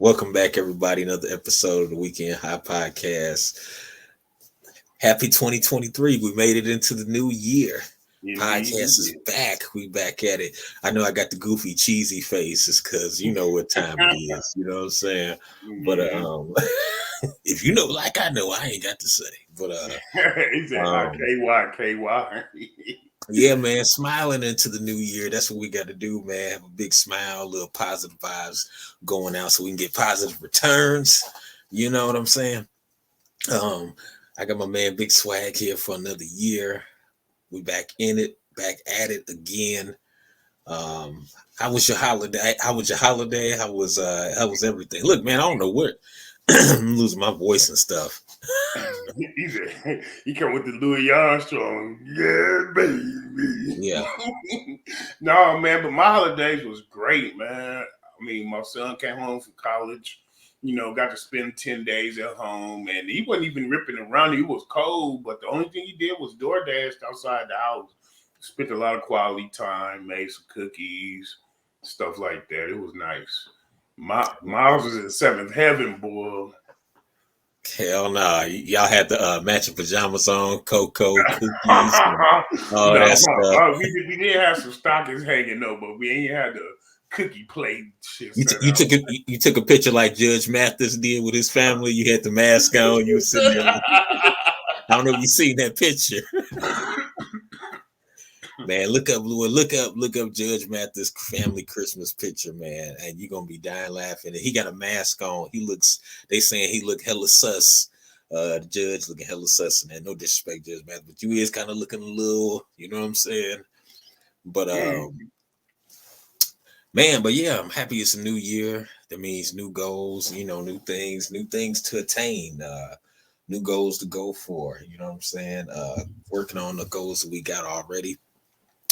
Welcome back, everybody. Another episode of the Weekend High Podcast. Happy 2023. We made it into the new year. Indeed, Podcast is back. We back at it. I know I got the goofy, cheesy faces because you know what time it is. You know what I'm saying? But yeah. if you know, like I know, I ain't got to say. But He said, um, KY. yeah, man, smiling into the new year. That's what we got to do, man. Have a big smile, little positive vibes going out so we can get positive returns. You know what I'm saying? Um, I got my man Big Swag here for another year. We back in it, back at it again. Um, how was your holiday? How was your holiday? How was everything? Look, man, I don't know what I'm losing my voice and stuff. He said, he come with the Louis Armstrong. Yeah, Yeah. baby. No, man, but my holidays was great, man. I mean, my son came home from college, got to spend 10 days at home, and he wasn't even ripping around. It was cold, but the only thing he did was door dashed outside the house. Spent a lot of quality time, made some cookies, stuff like that. It was nice. Miles was in seventh heaven, boy. Hell nah. Y'all had the matching pajamas on, cocoa, cookies, and all No, that stuff. we did have some stockings hanging though, but we ain't had the cookie plate shit You, set you out. took a you took a picture like Judge Mathis did with his family. You had the mask on. You were sitting there. I don't know if you seen that picture. Man, look up Judge Mathis family Christmas picture, man, and you're gonna be dying laughing. And he got a mask on. They saying he look hella sus. The judge looking hella sus, and no disrespect, Judge Mathis, but you is kind of looking a little, you know what I'm saying? But man, but yeah, I'm happy it's a new year. That means new goals, new things to attain, new goals to go for. You know what I'm saying? Working on the goals that we got already,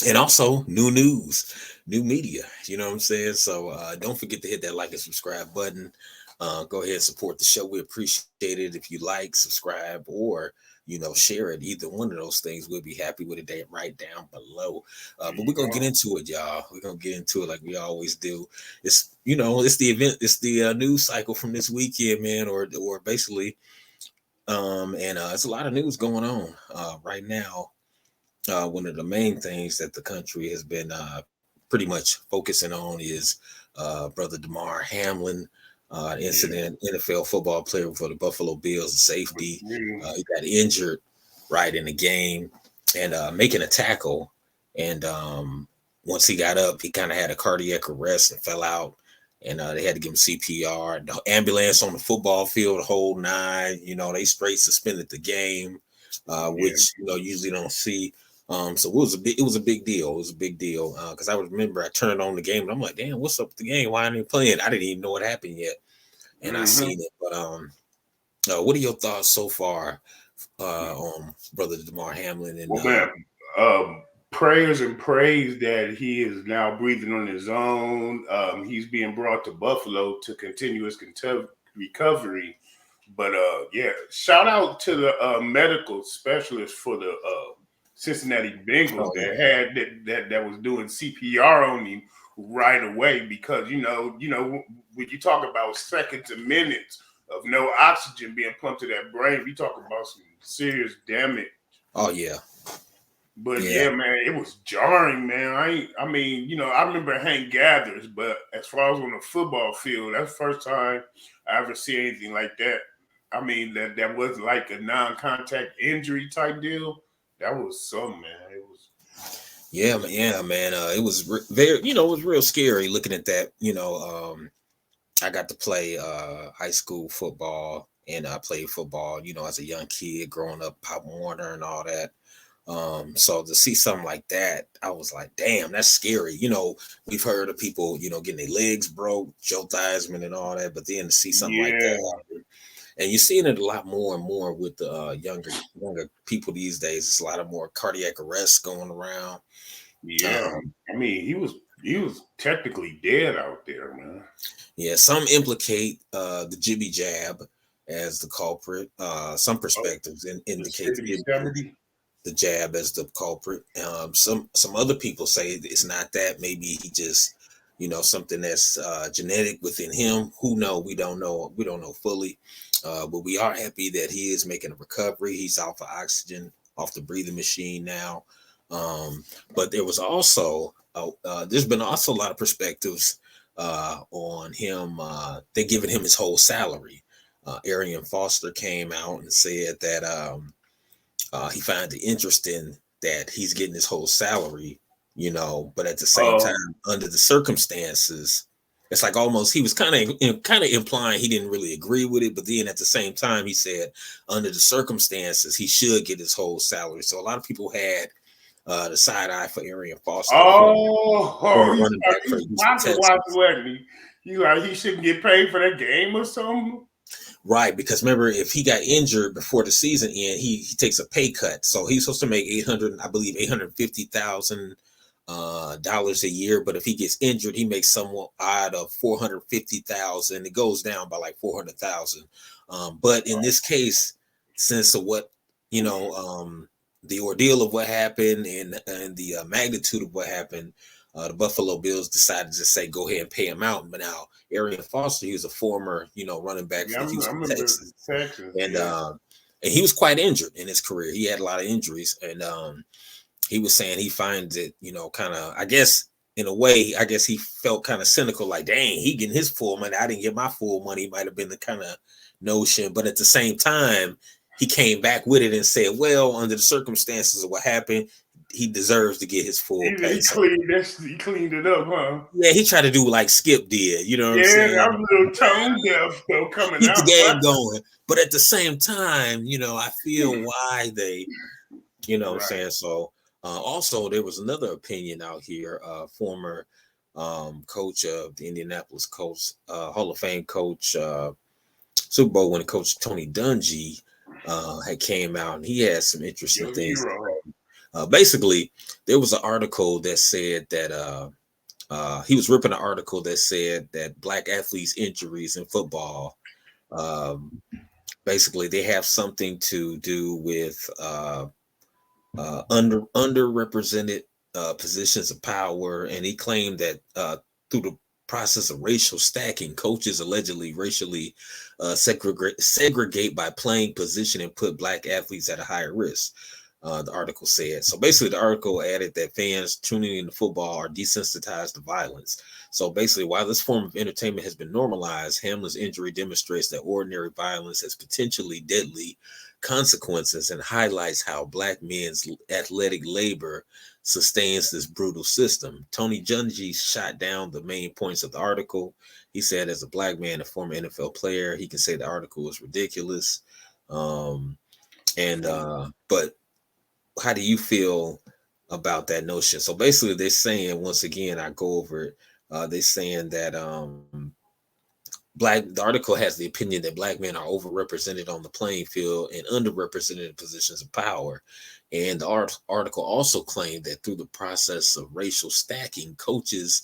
and also new news, new media. You know what I'm saying? So don't forget to hit that like and subscribe button. Go ahead and support the show. We appreciate it if you like, subscribe, or share it. Either one of those things, we'll be happy with it. Right down below. But we're gonna get into it, y'all. We're gonna get into it like we always do. It's the event. It's the news cycle from this weekend, man, or basically, and it's a lot of news going on right now. One of the main things that the country has been pretty much focusing on is brother Damar Hamlin Yeah. incident. NFL football player for the Buffalo Bills, safety. Mm. He got injured right in the game and making a tackle. And once he got up, he kind of had a cardiac arrest and fell out. And they had to give him CPR. The ambulance on the football field, the whole nine. They straight suspended the game, Yeah. which usually don't see. So it was a big deal. It was a big deal because I remember I turned on the game and I'm like, damn, what's up with the game? Why aren't they playing? I didn't even know what happened yet, and I Mm-hmm. seen it. But what are your thoughts so far on brother Damar Hamlin and Well, man, prayers and praise that he is now breathing on his own. He's being brought to Buffalo to continue his recovery. But yeah, shout out to the medical specialist for the Cincinnati Bengals oh that yeah, had that was doing CPR on him right away because when you talk about seconds and minutes of no oxygen being pumped to that brain, we talk about some serious damage. oh yeah, But yeah. yeah, man, it was jarring, man. I remember Hank Gathers, but as far as on the football field, that's the first time I ever see anything like that. I mean, that was like a non-contact injury type deal. That was something, man. It was. Yeah, man. It was very, it was real scary looking at that. I got to play high school football and I played football, as a young kid growing up, Pop Warner and all that. So to see something like that, I was like, damn, that's scary. We've heard of people, getting their legs broke, Joe Theismann and all that, but then to see something like that Yeah, happen, and you're seeing it a lot more and more with the younger people these days. It's a lot of more cardiac arrests going around. yeah. Um, I mean, he was technically dead out there, man. yeah, some implicate the jibby jab as the culprit. Some Oh, perspectives the indicate 70-70. the jab as the culprit. Some other people say it's not that. Maybe he just something that's genetic within him. Who know? We don't know. We don't know fully. But we are happy that he is making a recovery. He's off of oxygen, off the breathing machine now. But there was also there's been also a lot of perspectives on him. They're giving him his whole salary. Arian Foster came out and said that he found it interesting that he's getting his whole salary, but at the same Oh, time, under the circumstances, it's like almost he was kind of implying he didn't really agree with it, but then at the same time, he said under the circumstances, he should get his whole salary. So a lot of people had the side eye for Arian Foster, former he's running back for he's Houston pocket watching, Texans. wasn't he? He like he shouldn't get paid for that game or something. Right, because remember, if he got injured before the season end, he takes a pay cut. So he's supposed to make 800, I believe, $850,000 a year. But if he gets injured, he makes somewhat odd of 450,000. It goes down by like 400,000. But in this case, since of what the ordeal of what happened and the magnitude of what happened, the Buffalo Bills decided to say go ahead and pay him out. But now Arian Foster, he was a former running back Yeah, for the I Houston remember Texans, Texans. and Yeah, and he was quite injured in his career. He had a lot of injuries, and he was saying he finds it kind of, I guess in a way, I guess he felt kind of cynical, like dang, he getting his full money, I didn't get my full money. Might have been the kind of notion, but at the same time, he came back with it and said, well, under the circumstances of what happened, he deserves to get his full pay. he So cleaned that. He cleaned it up, huh? yeah, he tried to do like Skip did, you know what I'm Yeah, saying? I'm a little tone deaf though coming Keep the out. game going. But at the same time, I feel why they, what I'm Right. saying? So also there was another opinion out here, former coach of the Indianapolis Colts, Hall of Fame coach, Super Bowl winning coach Tony Dungy had came out and he had some interesting Your things to hero. say. Basically, there was an article that said that he was ripping an article that said that black athletes' injuries in football, um, basically, they have something to do with underrepresented positions of power, and he claimed that through the process of racial stacking, coaches allegedly racially segregate by playing position and put black athletes at a higher risk. The article said. So basically, the article added that fans tuning into football are desensitized to violence. So basically, while this form of entertainment has been normalized, Hamlin's injury demonstrates that ordinary violence has potentially deadly consequences and highlights how black men's athletic labor sustains this brutal system. Tony Dungy shot down the main points of the article. He said, as a black man, a former NFL player, he can say the article is ridiculous. And but how do you feel about that notion? So basically, they're saying, once again, I go over it. They're saying that the article has the opinion that black men are overrepresented on the playing field and underrepresented in positions of power. And the article also claimed that through the process of racial stacking, coaches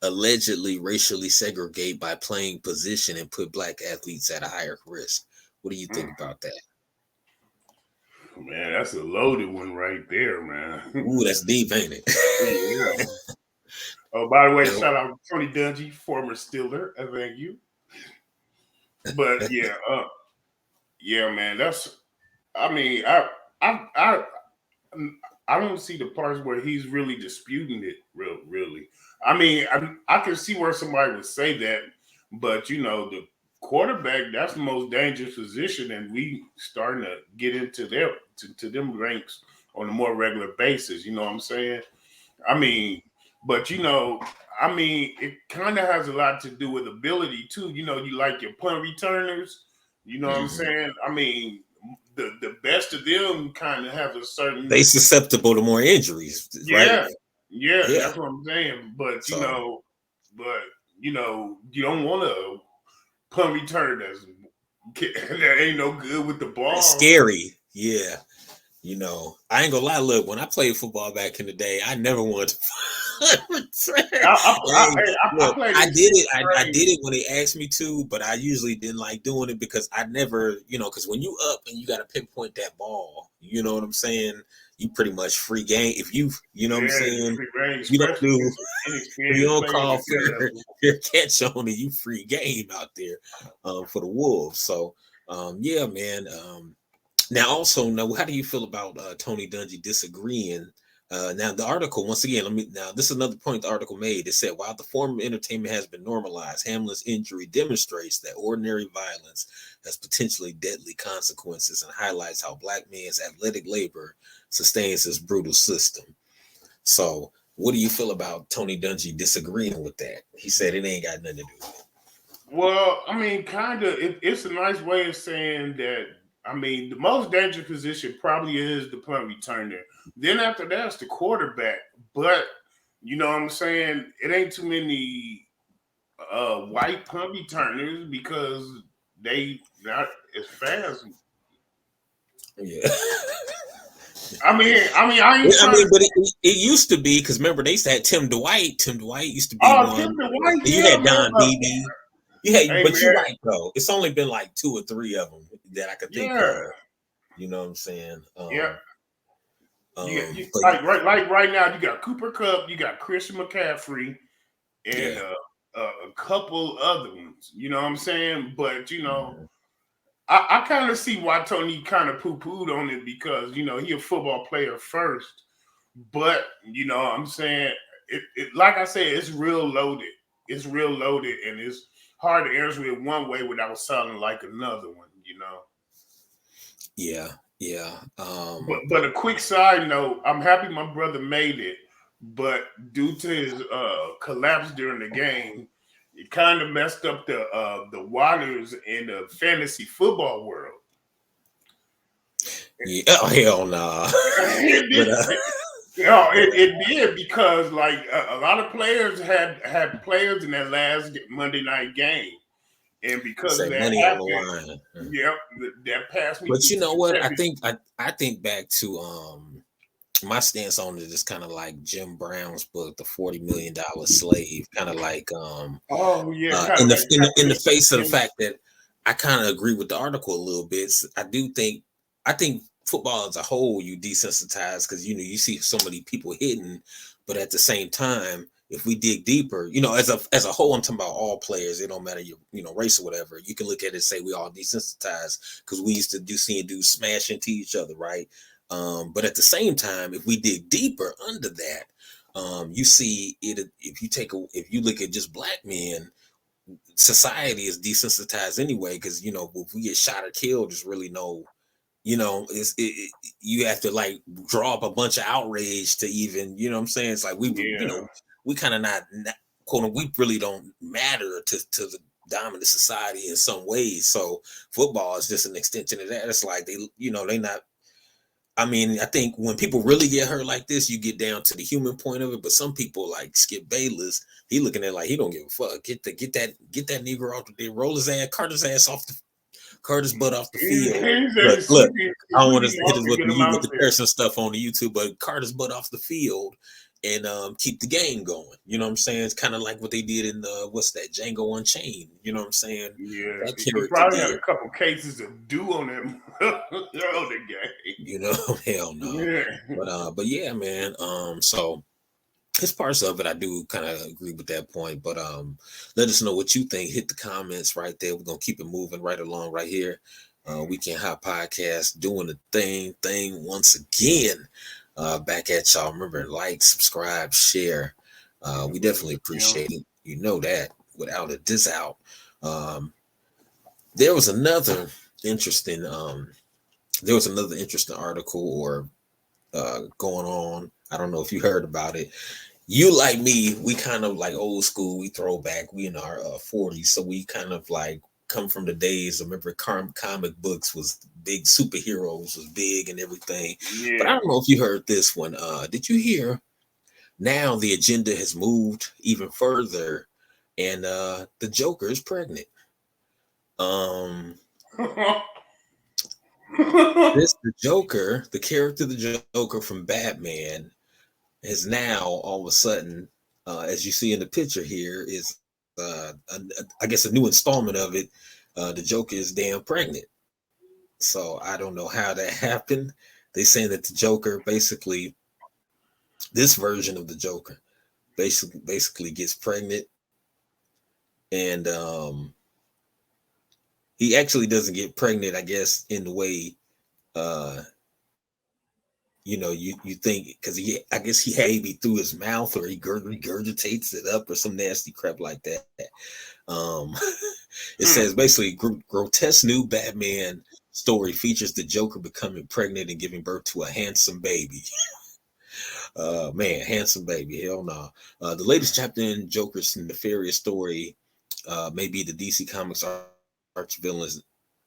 allegedly racially segregate by playing position and put black athletes at a higher risk. What do you think about that? Man, that's a loaded one right there, man. Ooh, that's deep, ain't it? Yeah. Oh, by the way, You shout out to Tony Dungy, former Steeler. Thank you. But yeah, yeah, man. That's. I mean, I, I, I don't see the parts where he's really disputing it. Really. I mean, I can see where somebody would say that, but the quarterback, that's the most dangerous position, and we starting to get into to them ranks on a more regular basis. You know what I'm saying? I mean, but I mean, it kind of has a lot to do with ability too. You like your punt returners. You know what I'm Mhm. saying? I mean, the best of them kind of have a They certain. susceptible to more injuries, right? Yeah, yeah, Yeah. that's what I'm saying. But So but you don't want a punt return that ain't no good with the it's ball. scary. Yeah. I ain't gonna lie. Look, when I played football back in the day, I never wanted to return. Hey, I look, played I in did sixth it. I grade. did it when they asked me to, but I usually didn't like doing it because I never, because when you up and you got to pinpoint that ball, you know what I'm saying? you pretty much free game. If you know what I'm Yeah, saying, free range, you don't especially do against you inexperienced don't players call at that fair level. fair catch on it, you free game out there for the Wolves. So yeah, man. Now, also, now, how do you feel about Tony Dungy disagreeing? Now, the article, once again, now, this is another point the article made. It said, while the form of entertainment has been normalized, Hamlin's injury demonstrates that ordinary violence has potentially deadly consequences and highlights how black men's athletic labor sustains this brutal system. So, what do you feel about Tony Dungy disagreeing with that? He said it ain't got nothing to do with it. Well, I mean, kind of. It's a nice way of saying that. I mean, the most dangerous position probably is the punt returner. Then after that's the quarterback. But you know what I'm saying? It ain't too many white punt returners because they not as fast. Yeah. I ain't I trying mean, to. but it used to be because remember they used to have Tim Dwight. Tim Dwight used to be Oh, one. Tim the White, And you yeah, had man. Don Beebe. You had, Hey, but you're man, right though. It's only been like two or three of them that I could think yeah, of. You know what I'm saying? yeah. You But like right now, you got Cooper Cup, you got Christian McCaffrey, and yeah, a couple other ones. You know what I'm saying? But mhm. I kind of see why Tony kind of poo pooed on it because he a football player first. But what I'm saying it like I said, it's real loaded. It's real loaded, and it's hard to answer it one way without sounding like another one. Yeah, yeah. But a quick side note, I'm happy my brother made it, but due to his collapse during the game, it kind of messed up the waters in the fantasy football world. Yeah. Oh hell nah. But it did, it did because like a lot of players had players in that last Monday night game, and because say that money on the happened, line. yep, that passed me But through you to know the what? I championship. think I think back to my stance on it is kind of like Jim Brown's book, The $40 Million Slave, kind of like Oh yeah, kind in of the like in the Kaepernick. face of the fact that I kind of agree with the article a little bit. I think football as a whole you desensitize because you see so many people hitting, but at the same time, if we dig deeper, as a whole, I'm talking about all players. It don't matter your race or whatever. You can look at it and say we all desensitized because we used to seeing dudes smash into each other, right? But at the same time, if we dig deeper under that, you see it. If you look at just black men, society is desensitized anyway because if we get shot or killed, there's really no you have to like draw up a bunch of outrage to even what I'm saying. It's like Yeah, we kind of not quote we really don't matter to the dominant society in some ways. So football is just an extension of that. It's like they not. I mean, I think when people really get hurt like this, you get down to the human point of it. But some people like Skip Bayless, he looking at it like he don't give a fuck. Get that Negro off the day, roll his ass, Carter's ass off the Carter's butt off the field. Look, he's look. I don't want to sweeping hit off us and with get him the with out the there. cursing stuff on the YouTube, but Carter's butt off the field and keep the game going. You know what I'm saying? It's kind of like what they did in the what's that Django Unchained. You know what I'm saying? Yeah, That he character probably had did. a couple cases of dew on him on the game. You know, hell no. Yeah, But yeah, man. So his parts of it, I do kind of agree with that point. But let us know what you think. Hit the comments right there. We're gonna keep it moving right along right here. Weekend Hot Podcast doing the thing once again. Back at y'all. Remember, like, subscribe, share. We definitely yeah. appreciate it. You know that without a doubt. Um, there was another interesting article or going on. I don't know if you heard about it. You like me, we kind of like old school. We throw back. We in our 40s, so we kind of like come from the days. I remember comic books was big, superheroes was big and everything. But I Yeah. don't know if you heard this one. Did you hear? Now the agenda has moved even further, and the Joker is pregnant. Um, the Joker, the character, the Joker from Batman, is now all of a sudden, as you see in the picture here, is I guess a new installment of it. The Joker is damn pregnant. So I don't know how that happened. they saying that the Joker basically, this version of the Joker basically gets pregnant, and he actually doesn't get pregnant, I guess, in the way uh you think, because I guess he had baby through his mouth, or he regurgitates it up or some nasty crap like that. Um, it says basically grotesque new Batman story features the Joker becoming pregnant and giving birth to a handsome baby. Man, handsome baby, hell no. The latest chapter in Joker's nefarious story may be the DC Comics arch villain's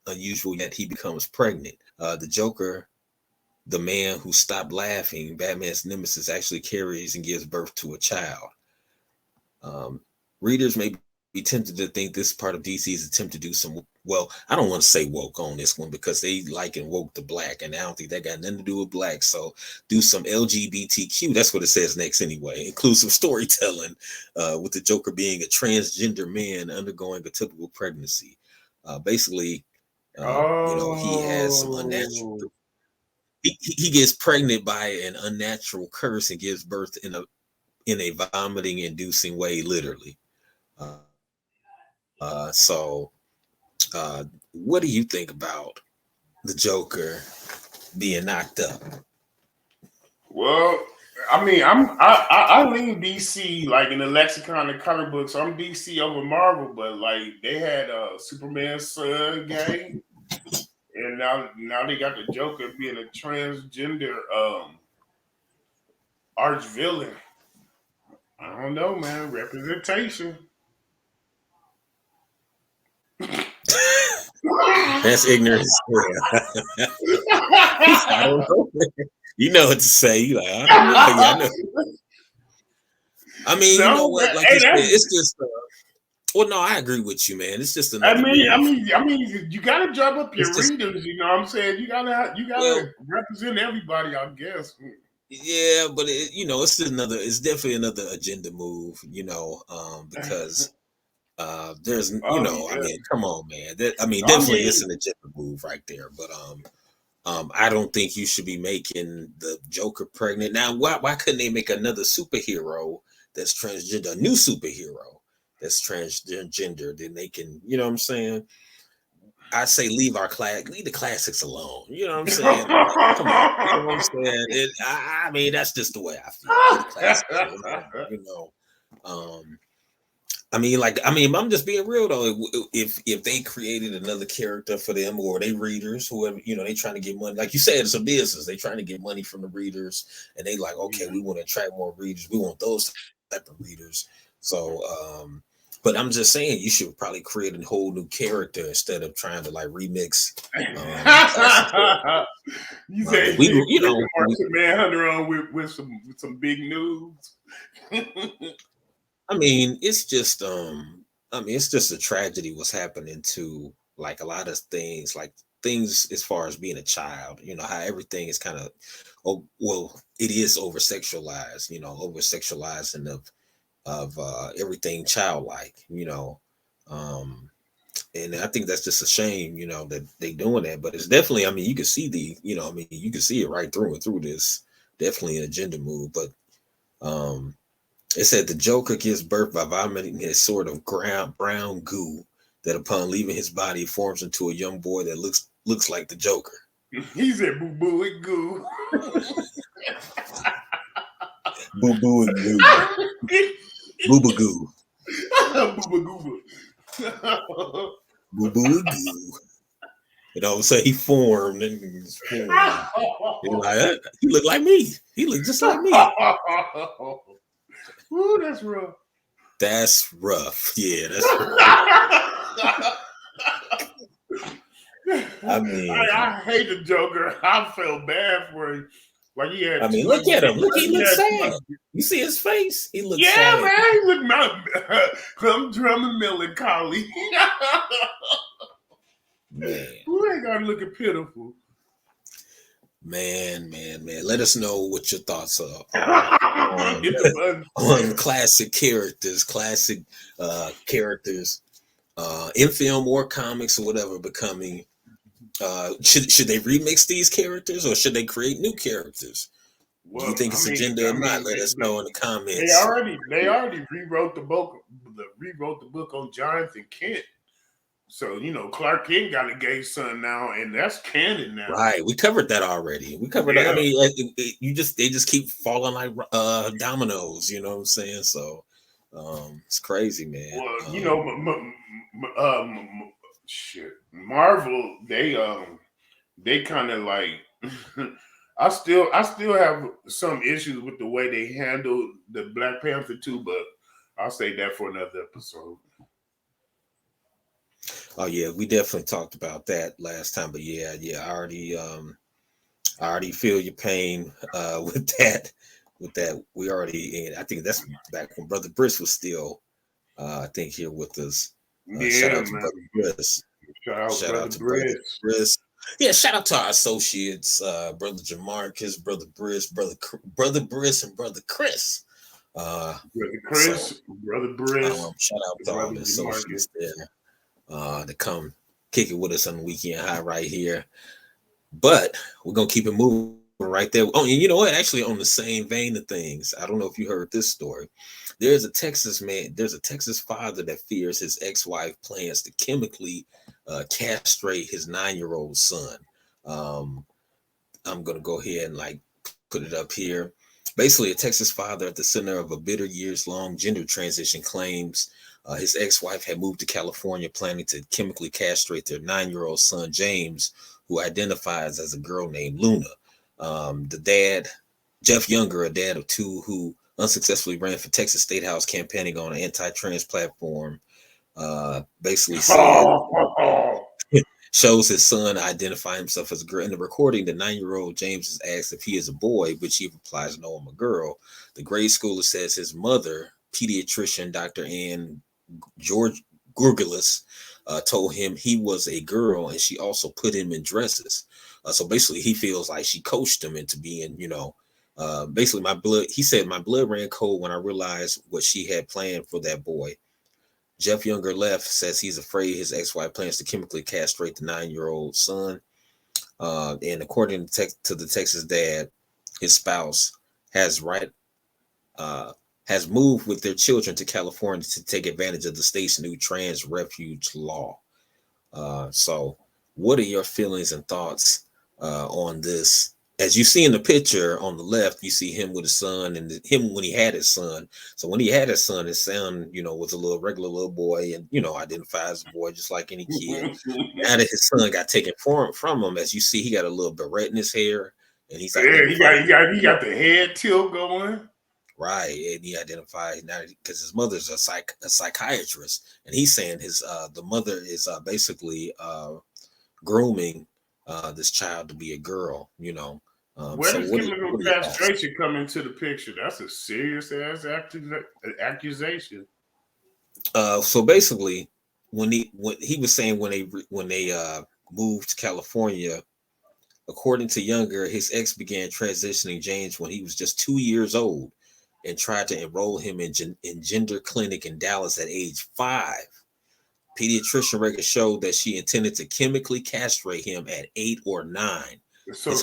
unusual yet he becomes pregnant. The Joker, the man who stopped laughing, Batman's nemesis, actually carries and gives birth to a child. Um, Readers may be tempted to think this part of DC's attempt to do some, well, I don't want to say woke on this one because they like and woke the black, and I don't think that got nothing to do with black. So do some LGBTQ. That's what it says next anyway. Inclusive storytelling, with the Joker being a transgender man undergoing a typical pregnancy. Basically, he has some unnatural. Oh, He gets pregnant by an unnatural curse and gives birth in a vomiting inducing way, literally. So, what do you think about the Joker being knocked up? well, I mean, I lean DC like in the lexicon of comic books. I'm DC over Marvel, but like they had Superman's son game, and now they got the Joker being a transgender arch villain. I don't know, man. Representation. That's ignorance. I don't know. You know what to say. You like, I don't know. Yeah, I know. I mean, you know No, what? Like hey, you said, that's. it's just. Well, no, I agree with you, man. It's just another move. I mean, you gotta drum up It's your just, readers. You know what I'm saying? You well, gotta represent everybody. I guess. yeah, but it's definitely another agenda move, because there's, Oh I yeah. mean, come on, man. I mean, I definitely it's mean, an agenda move right there. But I don't think you should be making the Joker pregnant. Now, why couldn't they make another superhero that's transgender, a new superhero that's transgender? Then they can, you know what I'm saying? I say leave the classics alone. You know what I'm saying? Like, come on, you know what I'm saying? I mean, that's just the way I feel. Leave the classics alone. Um, I'm just being real though. If they created another character for them, or they readers, whoever, they trying to get money. Like you said, it's a business. They trying to get money from the readers, and they like, okay, we want to attract more readers. We want those type of readers. So, but I'm just saying, you should probably create a whole new character instead of trying to like remix classic characters. You But say we, you you bring know, the Martian Manhunter on with some big news. I mean, it's just a tragedy what's happening to like a lot of things, like things as far as being a child, how everything is kind of, oh, well, it is over sexualized, over sexualizing of everything childlike, um, and I think that's just a shame, that they doing that. But it's definitely, I mean, you can see you can see it right through and through this, definitely an agenda move. But um, it said the Joker gives birth by vomiting a sort of brown goo that, upon leaving his body, forms into a young boy that looks like the Joker. He said, "Boo boo it goo." Boo boo and goo, boo boo goo, Booba gooba. boo boo and goo. And all of a sudden he formed and formed. He like, he looked like me. He looked just like me. Ooh, that's rough. That's rough. Yeah, that's rough. I mean, I hate the Joker. I felt bad for him. Like he I had mean, too look much. at him. Look, he He looks had too sad. much. You see his face? He looks Yeah, sad. man, he looked humdrum and melancholy. Man. Who ain't gotta look pitiful? Man. Let us know what your thoughts are Hit the button. on classic characters, in film or comics or whatever, becoming Should they remix these characters or should they create new characters? Do you Well, think it's agenda or not? Let us know in the they comments. already rewrote the book on Jonathan Kent. So Clark Kent got a gay son now, and that's canon now. Right, we covered that already. We covered. I Yeah. mean, they just keep falling like dominoes. You know what I'm saying? So, it's crazy, man. Well, shit. Marvel, they kind of like. I still have some issues with the way they handled the Black Panther 2, but I'll say that for another episode. Oh yeah, we definitely talked about that last time. But yeah, I already feel your pain with that. With that, we already. And I think that's back when Brother Briss was still, I think, here with us. Shout Yeah, out to man. Brother Briss. Shout out, Shout out Brother to Brother Briss. Briss. Yeah, shout out to our associates, Brother Jamarcus, Brother Briss, Brother Briss, and Brother Chris. Brother So Chris, Brother Briss, shout out to all Brother the Jamarcus. associates there to come kick it with us on the weekend high right here. But we're gonna keep it moving right there. Oh, and you know what? Actually, on the same vein of things, I don't know if you heard this story. There's a Texas man. There's a Texas father that fears his ex-wife plans to chemically castrate his 9-year-old son. Um, I'm gonna go ahead and like put it up here. Basically, a Texas father at the center of a bitter years-long gender transition claims his ex-wife had moved to California planning to chemically castrate their 9-year-old son James, who identifies as a girl named Luna. The dad, Jeff Younger, a dad of two who unsuccessfully ran for Texas State House campaigning on an anti-trans platform, basically said shows his son identify himself as a girl. In the recording, the 9-year-old James is asked if he is a boy, which he replies, "No, I'm a girl." The grade schooler says his mother, pediatrician Dr. Ann George Gurgulis, told him he was a girl, and she also put him in dresses. So basically, he feels like she coached him into being, basically my blood. He said my blood ran cold when I realized what she had planned for that boy. Jeff Younger left says he's afraid his ex-wife plans to chemically castrate the 9-year-old son. And according to the Texas dad, his spouse has uh, has moved with their children to California to take advantage of the state's new trans refuge law. So, what are your feelings and thoughts on this? As you see in the picture on the left, you see him with his son and him when he had his son. So when he had his son was a little regular little boy and, identifies as a boy just like any kid. Now that his son got taken from him, as you see, he got a little beret in his hair and he's he got the head tilt going. Right, and he identified now because his mother's a psychiatrist, and he's saying the mother is basically grooming this child to be a girl. Where So does chemical castration come into the picture? That's a serious ass accusation. So basically, when he was saying when they moved to California, according to Younger, his ex began transitioning James when he was just 2 years old and tried to enroll him in gender clinic in Dallas at age 5. Pediatrician records showed that she intended to chemically castrate him at 8 or 9. So it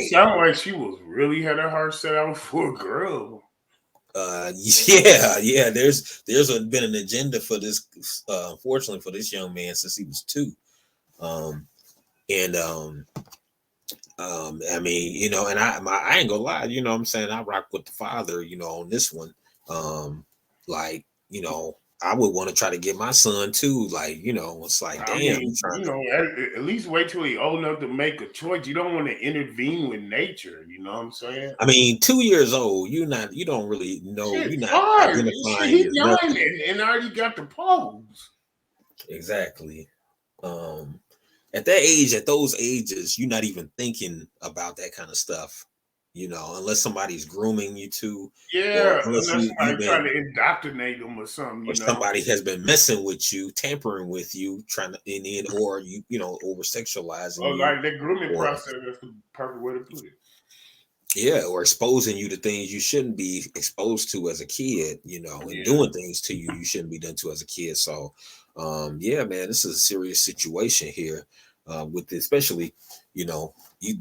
sounded like she was really had her heart set out for a girl. Yeah. There's been an agenda for this, unfortunately for this young man since he was 2. I mean, and I ain't gonna lie, what I'm saying, I rock with the father, on this one. Like, I would want to try to get my son too. Like, it's like, damn. At least wait till he's old enough to make a choice. You don't want to intervene with nature. You know what I'm saying? I mean, 2 years old, you don't really know. Shit, You're not 5. identifying. He's 9 and already got the pose. Exactly. At that age, at those ages, you're not even thinking about that kind of stuff, unless somebody's grooming you to, or unless somebody's trying to indoctrinate them or something, or somebody has been messing with you, tampering with you, trying to, or over sexualizing you. Like that grooming process, that's the perfect way to put it. Yeah, or exposing you to things you shouldn't be exposed to as a kid, and doing things to you shouldn't be done to as a kid. So, yeah, man, this is a serious situation here. with especially, you know,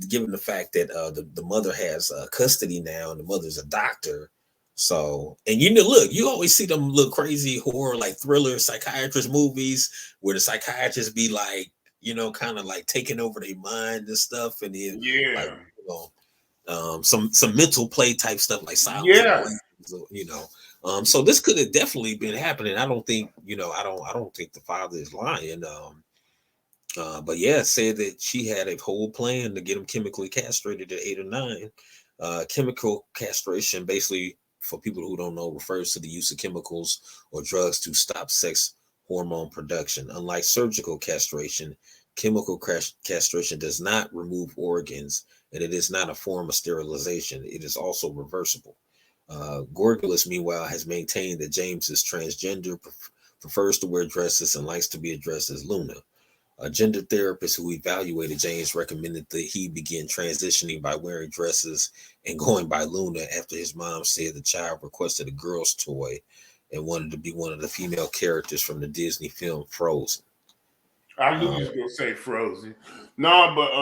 given the fact that the mother has custody now, and the mother's a doctor. So, and you know, look, you always see them little crazy horror, like thriller psychiatrist movies where the psychiatrists be like, you know, kind of like taking over their mind and stuff, and then like, Yeah. you know, some mental play type stuff like Silence of the Yeah. Lambs, you know. So this could have definitely been happening. I don't think, you know, I don't think the father is lying. But yeah, said that she had a whole plan to get him chemically castrated at 8 or 9. Chemical castration, basically, for people who don't know, refers to the use of chemicals or drugs to stop sex hormone production. Unlike surgical castration, chemical castration does not remove organs, and it is not a form of sterilization. It is also reversible. Gorgulis, meanwhile, has maintained that James is transgender, prefers to wear dresses, and likes to be addressed as Luna. A gender therapist who evaluated James recommended that he begin transitioning by wearing dresses and going by Luna after his mom said the child requested a girl's toy and wanted to be one of the female characters from the Disney film Frozen. I knew he Um, was gonna say Frozen. No, but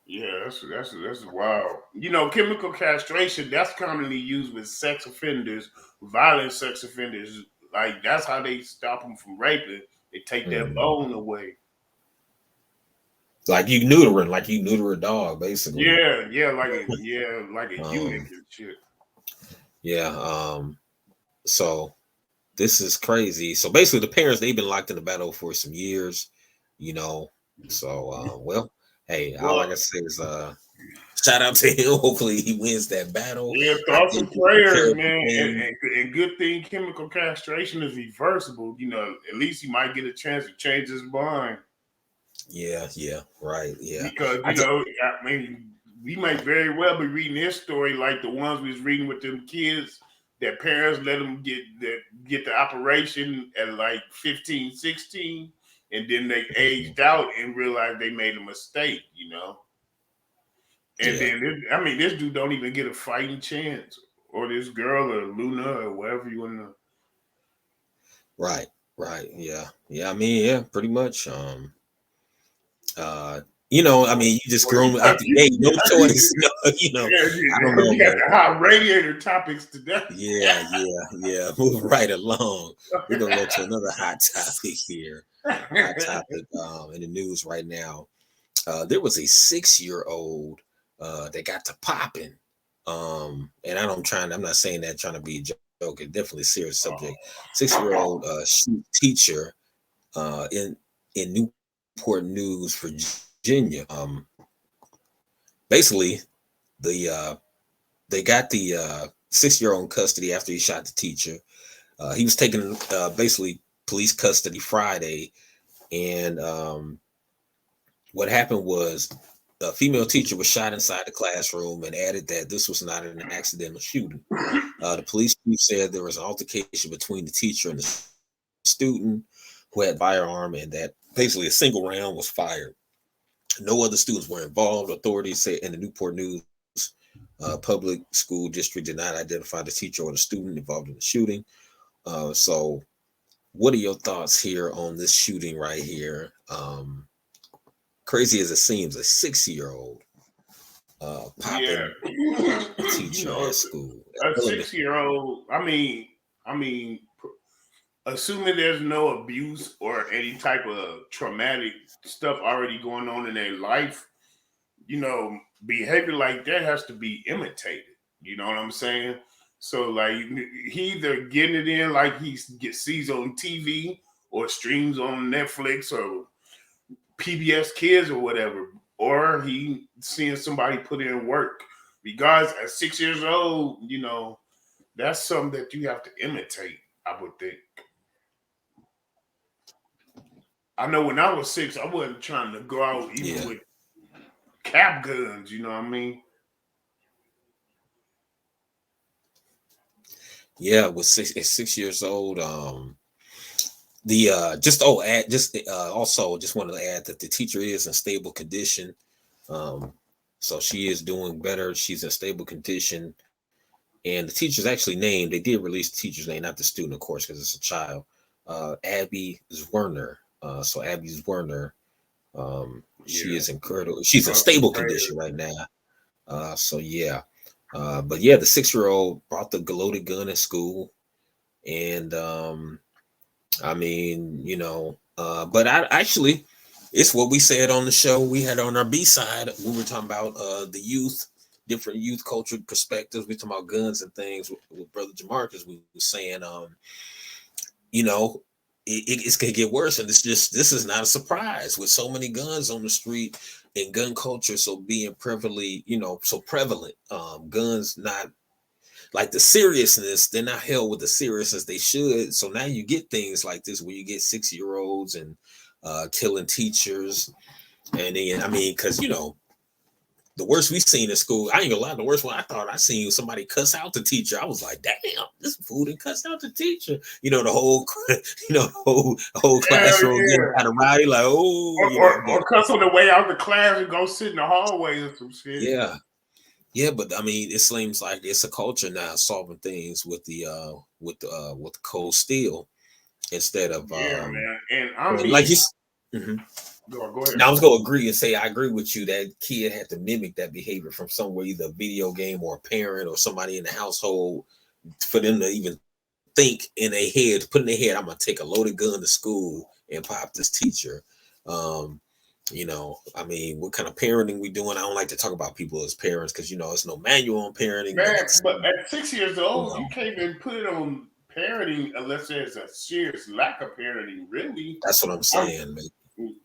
yeah, that's wild. You know, chemical castration, that's commonly used with sex offenders, violent sex offenders. Like that's how they stop them from raping. They take their mm, bone away. like you neuter a dog, basically. Yeah, like a eunuch Um, and shit. yeah. So this is crazy. So basically, the parents, they've been locked in the battle for some years, you know. So well, hey, all I Well, can say is shout out to him. Hopefully, he wins that battle. yeah, I thoughts think and it's a prayers, terrible man. thing. And good thing chemical castration is reversible. You know, at least he might get a chance to change his mind. Yeah, yeah, right. Yeah, Because, I just I mean, we might very well be reading his story like the ones we was reading with them kids that parents let them get the operation at like 15, 16, and then they aged out and realized they made a mistake, you know. And yeah, then I mean, this dude don't even get a fighting chance, or this girl, or Luna, or whatever you want to. right, right. Yeah, yeah. I mean, yeah, pretty much. Uh, you know, I mean, you just Or you, grown out the gate, no choice. No, you know, I don't know, we got man. the hot radiator topics today. Yeah, yeah, yeah. Move right along. We're gonna go to another hot topic here. Hot topic in the news right now. There was a 6-year-old that got to popping. And I'm not saying that trying to be a joke. It's definitely a serious subject. 6-year-old teacher in Newport News, Virginia. Basically, the they got the 6-year-old in custody after he shot the teacher. He was taken basically police custody Friday, and what happened was a female teacher was shot inside the classroom and added that this was not an accidental shooting. The police chief said there was an altercation between the teacher and the student who had firearm, and that basically a single round was fired. No other students were involved. Authorities say in the Newport News public school district did not identify the teacher or the student involved in the shooting. So, what are your thoughts here on this shooting right here? Crazy as it seems, a 6-year-old Yeah, popping a you teacher know, at school. a Elementary. 6-year-old. I mean, assuming there's no abuse or any type of traumatic stuff already going on in their life, behavior like that has to be imitated. You know what I'm saying? So like he either getting it in like sees on TV or streams on Netflix or PBS Kids or whatever, or he seeing somebody put in work. Because at 6 years old, that's something that you have to imitate, I would think. I know when I was 6, I wasn't trying to go out even Yeah. with cap guns, you know what I mean? Yeah, with at 6 years old. The just oh add just also just wanted to add that the teacher is in stable condition. Um, so she is doing better. She's in stable condition. And the teacher's actually named. They did release the teacher's name, not the student, of course, because it's a child. Abby Zwerner. So Abby's Werner, she Yeah. is incredible. She's in Thoughts and stable prayers. condition right now. So yeah. But yeah, the 6-year old brought the loaded gun in school, and I mean, but I actually, it's what we said on the show we had on our B side. We were talking about the youth, different youth culture perspectives. We talking about guns and things with Brother Jamarcus. We were saying, you know, it's gonna get worse, and this is not a surprise with so many guns on the street and gun culture so being prevalently, so prevalent. Guns not like the seriousness, they're not held with the seriousness they should. So now you get things like this where you get 6-year olds and killing teachers. And then, I mean, because, the worst we seen in school, I ain't gonna lie, the worst one I thought I seen somebody cuss out the teacher. I was like, damn, this fool didn't cuss out the teacher. The whole, whole Hell classroom getting yeah. kind of rowdy, like, oh, but Or cuss on the way out of the class and go sit in the hallway or some shit. yeah. Yeah, but I mean, it seems like it's a culture now solving things with the cold steel instead of Yeah, man. And I and like mean, you. Mhm. go ahead. Now I was gonna agree and say I agree with you that kid had to mimic that behavior from somewhere, either a video game or a parent or somebody in the household, for them to even think in their head, put in their head, I'm gonna take a loaded gun to school and pop this teacher. Um, I mean, what kind of parenting we doing? I don't like to talk about people as parents because it's no manual on parenting, but Man, but at 6 years you old, know, you can't even put it on parenting unless there's a serious lack of parenting, really. that's what I'm I'm, saying.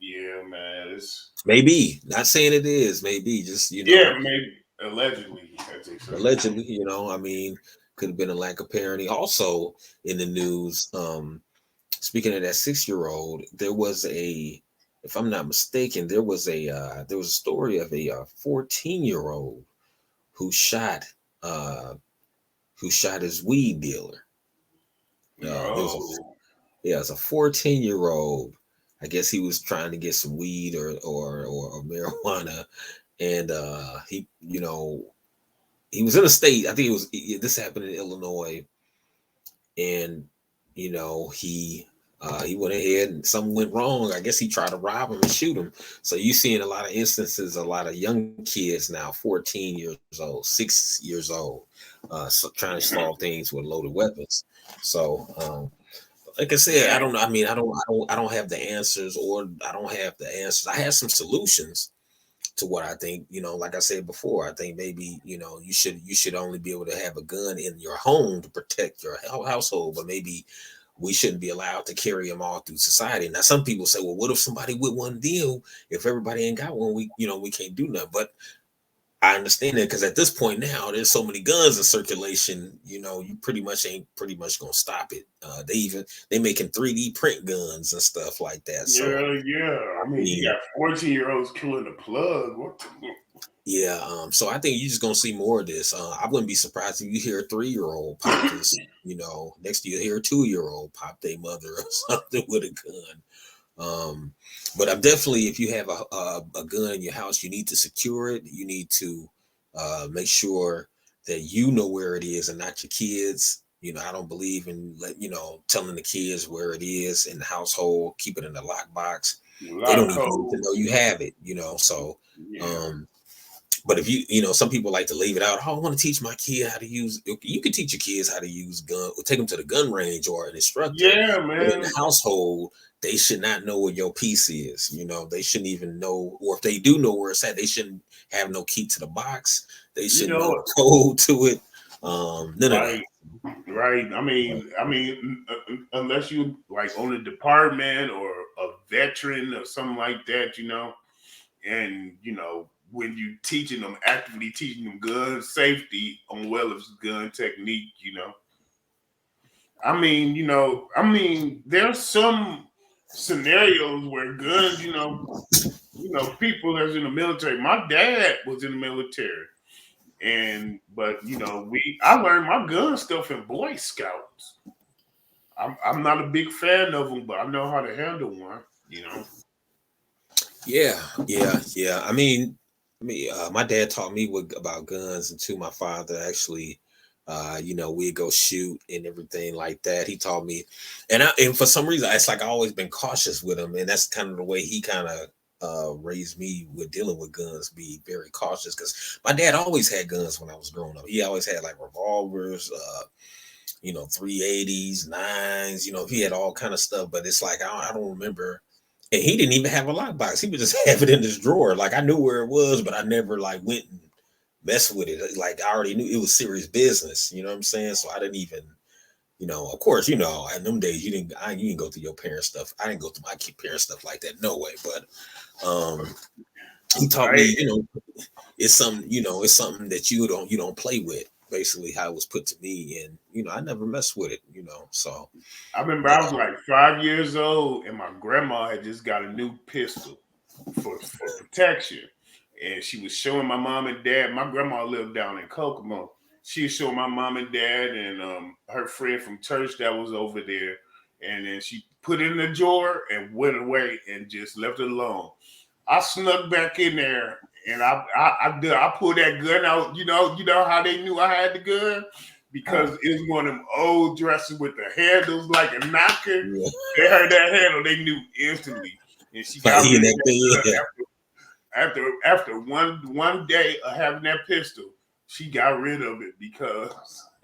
yeah, man. It's Maybe not saying it is. Maybe just yeah, maybe allegedly, as they say. allegedly. I mean, could have been a lack of parenting. Also in the news. Speaking of that 6-year old, there was a, if I'm not mistaken, there was a story of a 14-year-old who shot uh who shot his weed dealer. There was a No, Yeah, it's a 14-year-old. I guess he was trying to get some weed or marijuana, and he was in a state. I think this happened in Illinois, and he went ahead and something went wrong. I guess he tried to rob him and shoot him. So you seeing a lot of instances, a lot of young kids now, 14 years old, 6 years old, so trying to solve things with loaded weapons. So like I said, I man. don't know. I mean, I don't have the answers, or I don't have the answers. I have some solutions to what I think. Like I said before, I think maybe you should only be able to have a gun in your home to protect your household, but maybe we shouldn't be allowed to carry them all through society. Now, some people say, well, what if somebody with one deal? If everybody ain't got one, we can't do nothing. But I understand that because at this point now, there's so many guns in circulation. You pretty much ain't pretty much gonna stop it. They making 3D print guns and stuff like that. So Yeah, yeah. I I mean, you mean, got 14-year-olds killing the plug. What the yeah. So I think you're just gonna see more of this. I wouldn't be surprised if you hear a 3-year-old pop this. Next you hear a 2-year-old pop their mother or something with a gun. But I'm definitely, if you have a gun in your house, you need to secure it. You need to make sure that you know where it is and not your kids. I don't believe in telling the kids where it is in the household. Keep it in the lockbox. They lock don't even need to code. know you have it. So, Yeah. um, but if some people like to leave it out. Oh, I want to teach my kid how to use. You can teach your kids how to use gun, or take them to the gun range or an instructor. Yeah, But in man. the household, they should not know where your piece is. They shouldn't even know, or if they do know where it's at, they shouldn't have no key to the box. They You shouldn't know know, the code to it. None of that. right, right. Unless you like own a department or a veteran or something like that, and when you teaching them, actively teaching them gun safety on well as gun technique. There's some scenarios where guns, people that's in the military. My dad was in the military, I learned my gun stuff in Boy Scouts. I'm not a big fan of them, but I know how to handle one. Yeah, yeah. I mean, my dad taught me about guns, and too, my father actually. We'd go shoot and everything like that. He taught me, and for some reason, it's like I always been cautious with him, and that's kind of the way he kind of raised me with dealing with guns. Be very cautious because my dad always had guns when I was growing up. He always had like revolvers, 380s, nines. He had all kind of stuff, but it's like I don't remember. And he didn't even have a lockbox. He would just have it in his drawer. Like I knew where it was, but I never like went and messed with it. Like I already knew it was serious business. You know what I'm saying? So I didn't even, of course, in them days you didn't go through your parents' stuff. I didn't go through my parents' stuff like that. No way. But he taught me, it's something that you don't play with. Basically, how it was put to me, and I never messed with it. So I remember I was like 5 years old, and my grandma had just got a new pistol for protection, and she was showing my mom and dad. My grandma lived down in Kokomo. She was showing my mom and dad and her friend from church that was over there, and then she put it in the drawer and went away and just left it alone. I snuck back in there and I pulled that gun out. You know how they knew I had the gun? Because it was one of them old dresses with the handles like a knocker. Yeah. They heard that handle, they knew instantly. And she got rid of that gun after one day of having that pistol. She got rid of it because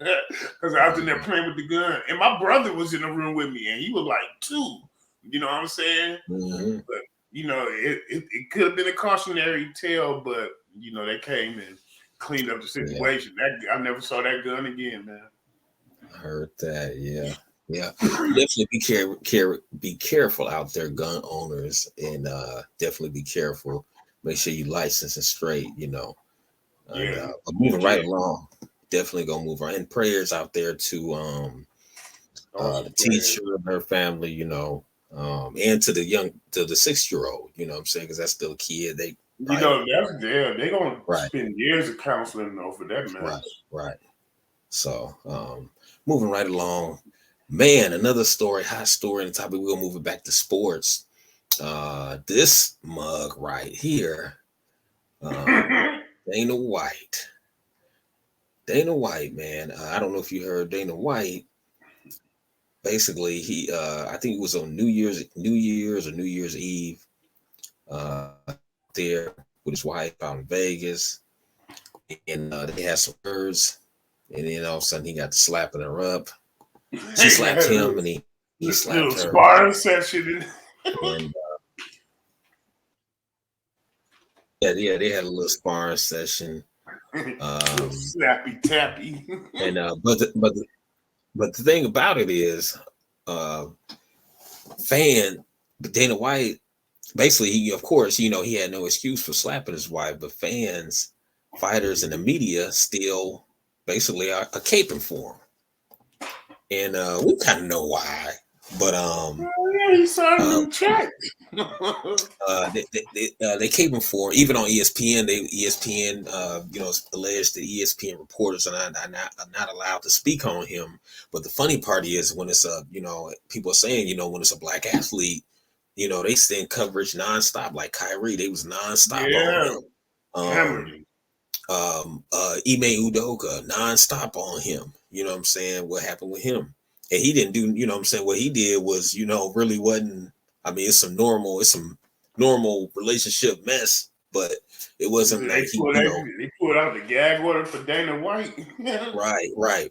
I was in there playing with the gun. And my brother was in the room with me, and he was like 2. You know what I'm saying? Mm-hmm. But it could have been a cautionary tale, but they came and cleaned up the situation. Yeah. I never saw that gun again, man. I heard that, yeah. Definitely be careful out there, gun owners, and definitely be careful. Make sure you license and straight, And, moving right along, definitely gonna move on. And prayers out there to the teacher and her family, and to the 6-year-old, you know what I'm saying? Because that's still a kid. They that's there. They're gonna spend years of counseling over that mess. Right. So moving right along, man, another story, hot story in the topic. We're gonna move it back to sports. This mug right here, Dana White. Dana White, man. I don't know if you heard Dana White. Basically, he I think it was on New Year's or New Year's Eve, there with his wife out in Vegas, and they had some words, and then all of a sudden he got to slapping her up. She slapped him, and he slapped her. Sparring session. And, yeah, they had a little sparring session. Snappy tappy. And but the thing about it is, Dana White, basically, he had no excuse for slapping his wife, but fans, fighters, and the media still basically are caping for him, and we kind of know why. But he signed a new check. They caping for him. Even on ESPN. ESPN alleged that ESPN reporters are not allowed to speak on him. But the funny part is when it's people are saying when it's a black athlete, they send coverage nonstop. Like Kyrie, they was nonstop on him. Ime Udoka nonstop on him. You know what I'm saying? What happened with him? And he didn't do, what he did was, really wasn't, it's some normal relationship mess, but it wasn't they pulled out the gag order for Dana White. Right.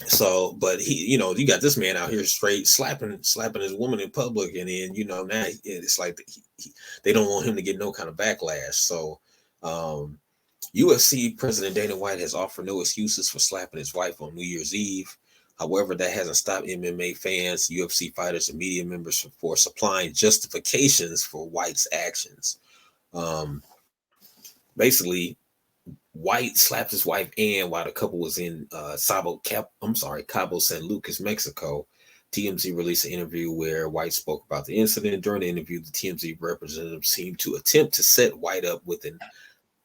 So, but he, you got this man out here straight slapping his woman in public, and then, now it's like they don't want him to get no kind of backlash. So, UFC President Dana White has offered no excuses for slapping his wife on New Year's Eve. However, that hasn't stopped MMA fans, UFC fighters, and media members for supplying justifications for White's actions. Basically, White slapped his wife Ann while the couple was in Cabo San Lucas, Mexico. TMZ released an interview where White spoke about the incident. During the interview, the TMZ representative seemed to attempt to set White up with an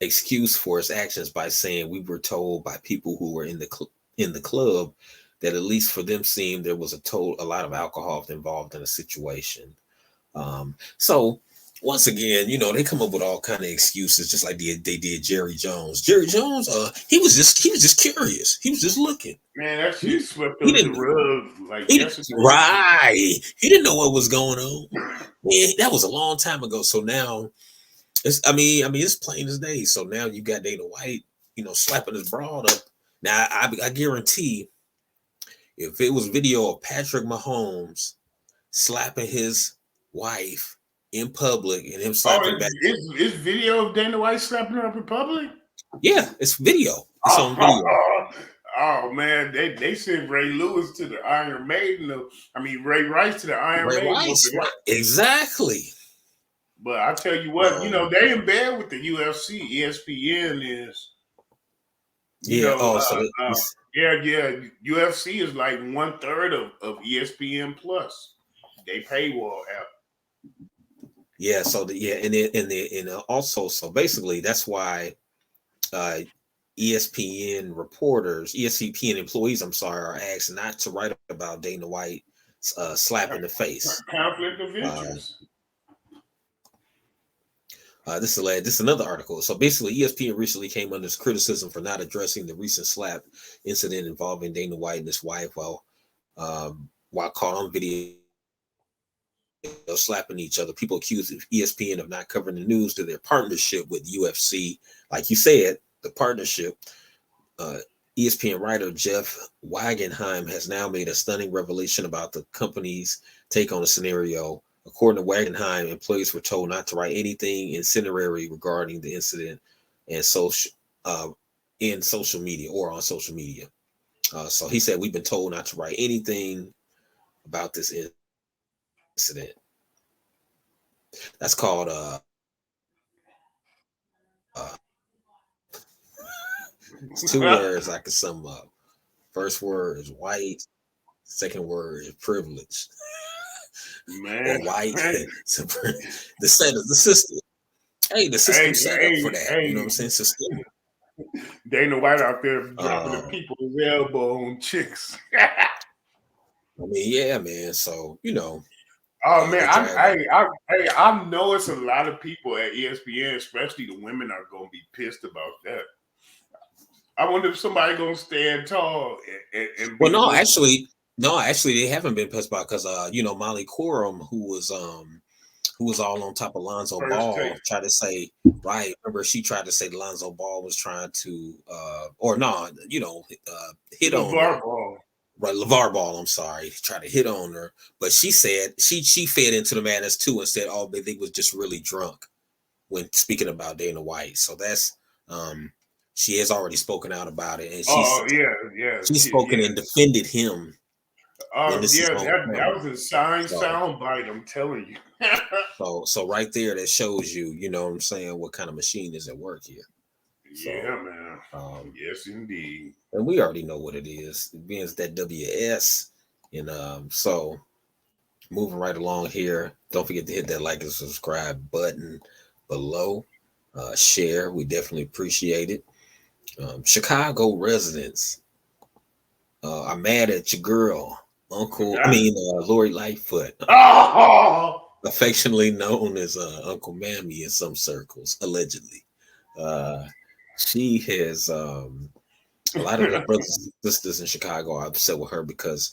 excuse for his actions by saying, "We were told by people who were in the club that at least for them seemed there was a lot of alcohol involved in the situation." So once again, they come up with all kind of excuses, just like they did Jerry Jones. Jerry Jones, he was just curious. He was just looking. Man, that He, shit swept he under the didn't rug like he yesterday. right. He didn't know what was going on. Man, that was a long time ago. So now I mean, it's plain as day. So now you got Dana White, slapping his broad up. Now I guarantee if it was video of Patrick Mahomes slapping his wife in public and him Oh, slapping back. it's video of Dana White slapping her up in public. Yeah, it's video. It's on video. Oh, oh man, they sent Ray Lewis to the Iron Maiden. I mean Ray Rice to the Iron Ray Maiden over Rice, there. right? Exactly. But I tell you what, Um, they in bed with the UFC. ESPN is, you yeah. know, Oh, uh, uh, yeah. UFC is like 1/3 of ESPN Plus. They paywall app. yeah. So and also, so basically, that's why uh, ESPN reporters, ESPN employees, I'm sorry, are asked not to write about Dana White slap in the face. Conflict of Uh, interest. this is another article. So basically, ESPN recently came under criticism for not addressing the recent slap incident involving Dana White and his wife while caught on video slapping each other. People accused of ESPN of not covering the news to their partnership with UFC. Like you said, the partnership. Uh, ESPN writer Jeff Wagenheim has now made a stunning revelation about the company's take on the scenario. According to Wagenheim, employees were told not to write anything incendiary regarding the incident and uh, in social media or on social media. So he said, "We've been told not to write anything about this incident." That's called it's two words I can sum up. First word is white. Second word is privilege. Man, Or white. hey, The system. Hey, the system set up for that. You know what I'm hey, saying? System. Dana White out there dropping the Uh, people's elbow on chicks. I mean, yeah, man. So Oh man, they drag that. I know it's a lot of people at ESPN, especially the women, are gonna be pissed about that. I wonder if somebody gonna stand tall and Well, be no, looking actually, no, actually, they haven't been pissed about because Molly Quorum, who was all on top of Lonzo first take. Ball, tried to say, right? Remember, she tried to say Lonzo Ball was trying to, or no, hit on LeVar her. Ball. Right, LeVar Ball, I'm sorry, tried to hit on her, but she said she fed into the madness too and said, "Oh, but they was just really drunk." When speaking about Dana White, so that's um, she has already spoken out about it, and Oh yeah, she's spoken and defended him when this is yeah. going to That come. was a signed So, sound bite. I'm telling you. so right there, that shows you, you know what I'm saying, what kind of machine is at work here. So, Yeah, man. Yes, indeed. and we already know what it is. It means that WS, and so moving right along here. Don't forget to hit that like and subscribe button below. Share, we definitely appreciate it. Chicago residents are mad at your girl, Lori Lightfoot, Oh, affectionately known as Uncle Mammy in some circles, allegedly. Uh, she has a lot of the brothers and sisters in Chicago are upset with her because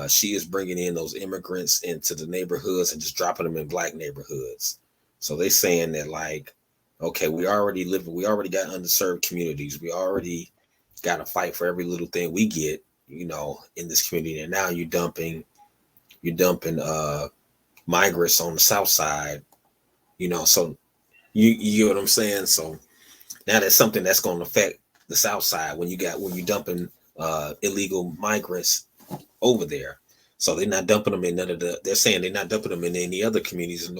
she is bringing in those immigrants into the neighborhoods and just dropping them in black neighborhoods. So they saying that like, okay, we already got underserved communities. We already got to fight for every little thing we get, in this community. And now you're dumping migrants on the south side, so you get what I'm saying? So now that's something that's going to affect the South Side when you dumping illegal migrants over there. So they're not dumping them in none of the. They're saying they're not dumping them in any other communities,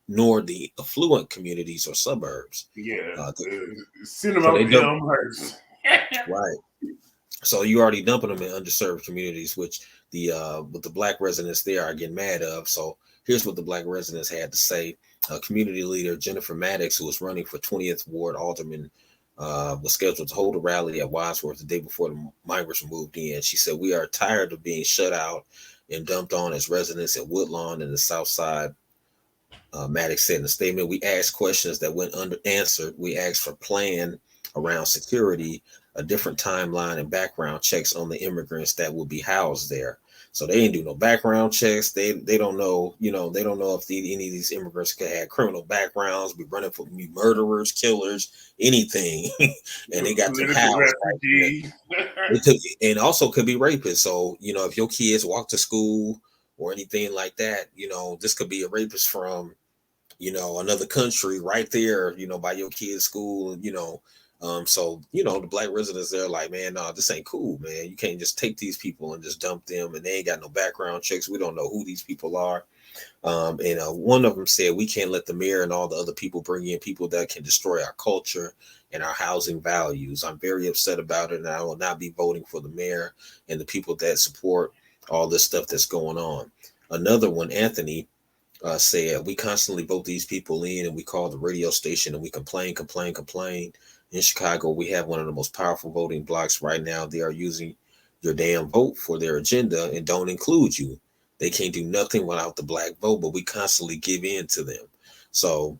nor the affluent communities or suburbs. yeah. Uh, Send them so up they dump Elmhurst. right. So you already dumping them in underserved communities, which the black residents there are getting mad of. So here's what the black residents had to say. Community leader Jennifer Maddox, who was running for 20th Ward Alderman, was scheduled to hold a rally at Wadsworth the day before the migrants moved in. She said, "We are tired of being shut out and dumped on as residents at Woodlawn and the South Side Maddox said in the statement, we asked questions that went unanswered. We asked for plan around security, a different timeline, and background checks on the immigrants that will be housed there. So they didn't do no background checks. They don't know, they don't know if any of these immigrants could have criminal backgrounds, be running for be murderers, killers, anything, and they got them Political housed right there. refugees. It could, and also could be rapists. So if your kids walk to school or anything like that, this could be a rapist from another country right there, by your kid's school, so the black residents, they're like, man, no, this ain't cool, man. You can't just take these people and just dump them, and they ain't got no background checks. We don't know who these people are. And one of them said, we can't let the mayor and all the other people bring in people that can destroy our culture and our housing values. I'm very upset about it, and I will not be voting for the mayor and the people that support all this stuff that's going on. Another one, Anthony, said, we constantly vote these people in, and we call the radio station and we complain, complain, complain. In Chicago, we have one of the most powerful voting blocks right now. They are using your damn vote for their agenda and don't include you. They can't do nothing without the black vote, but we constantly give in to them. So,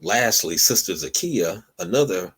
lastly, Sister Zakia, another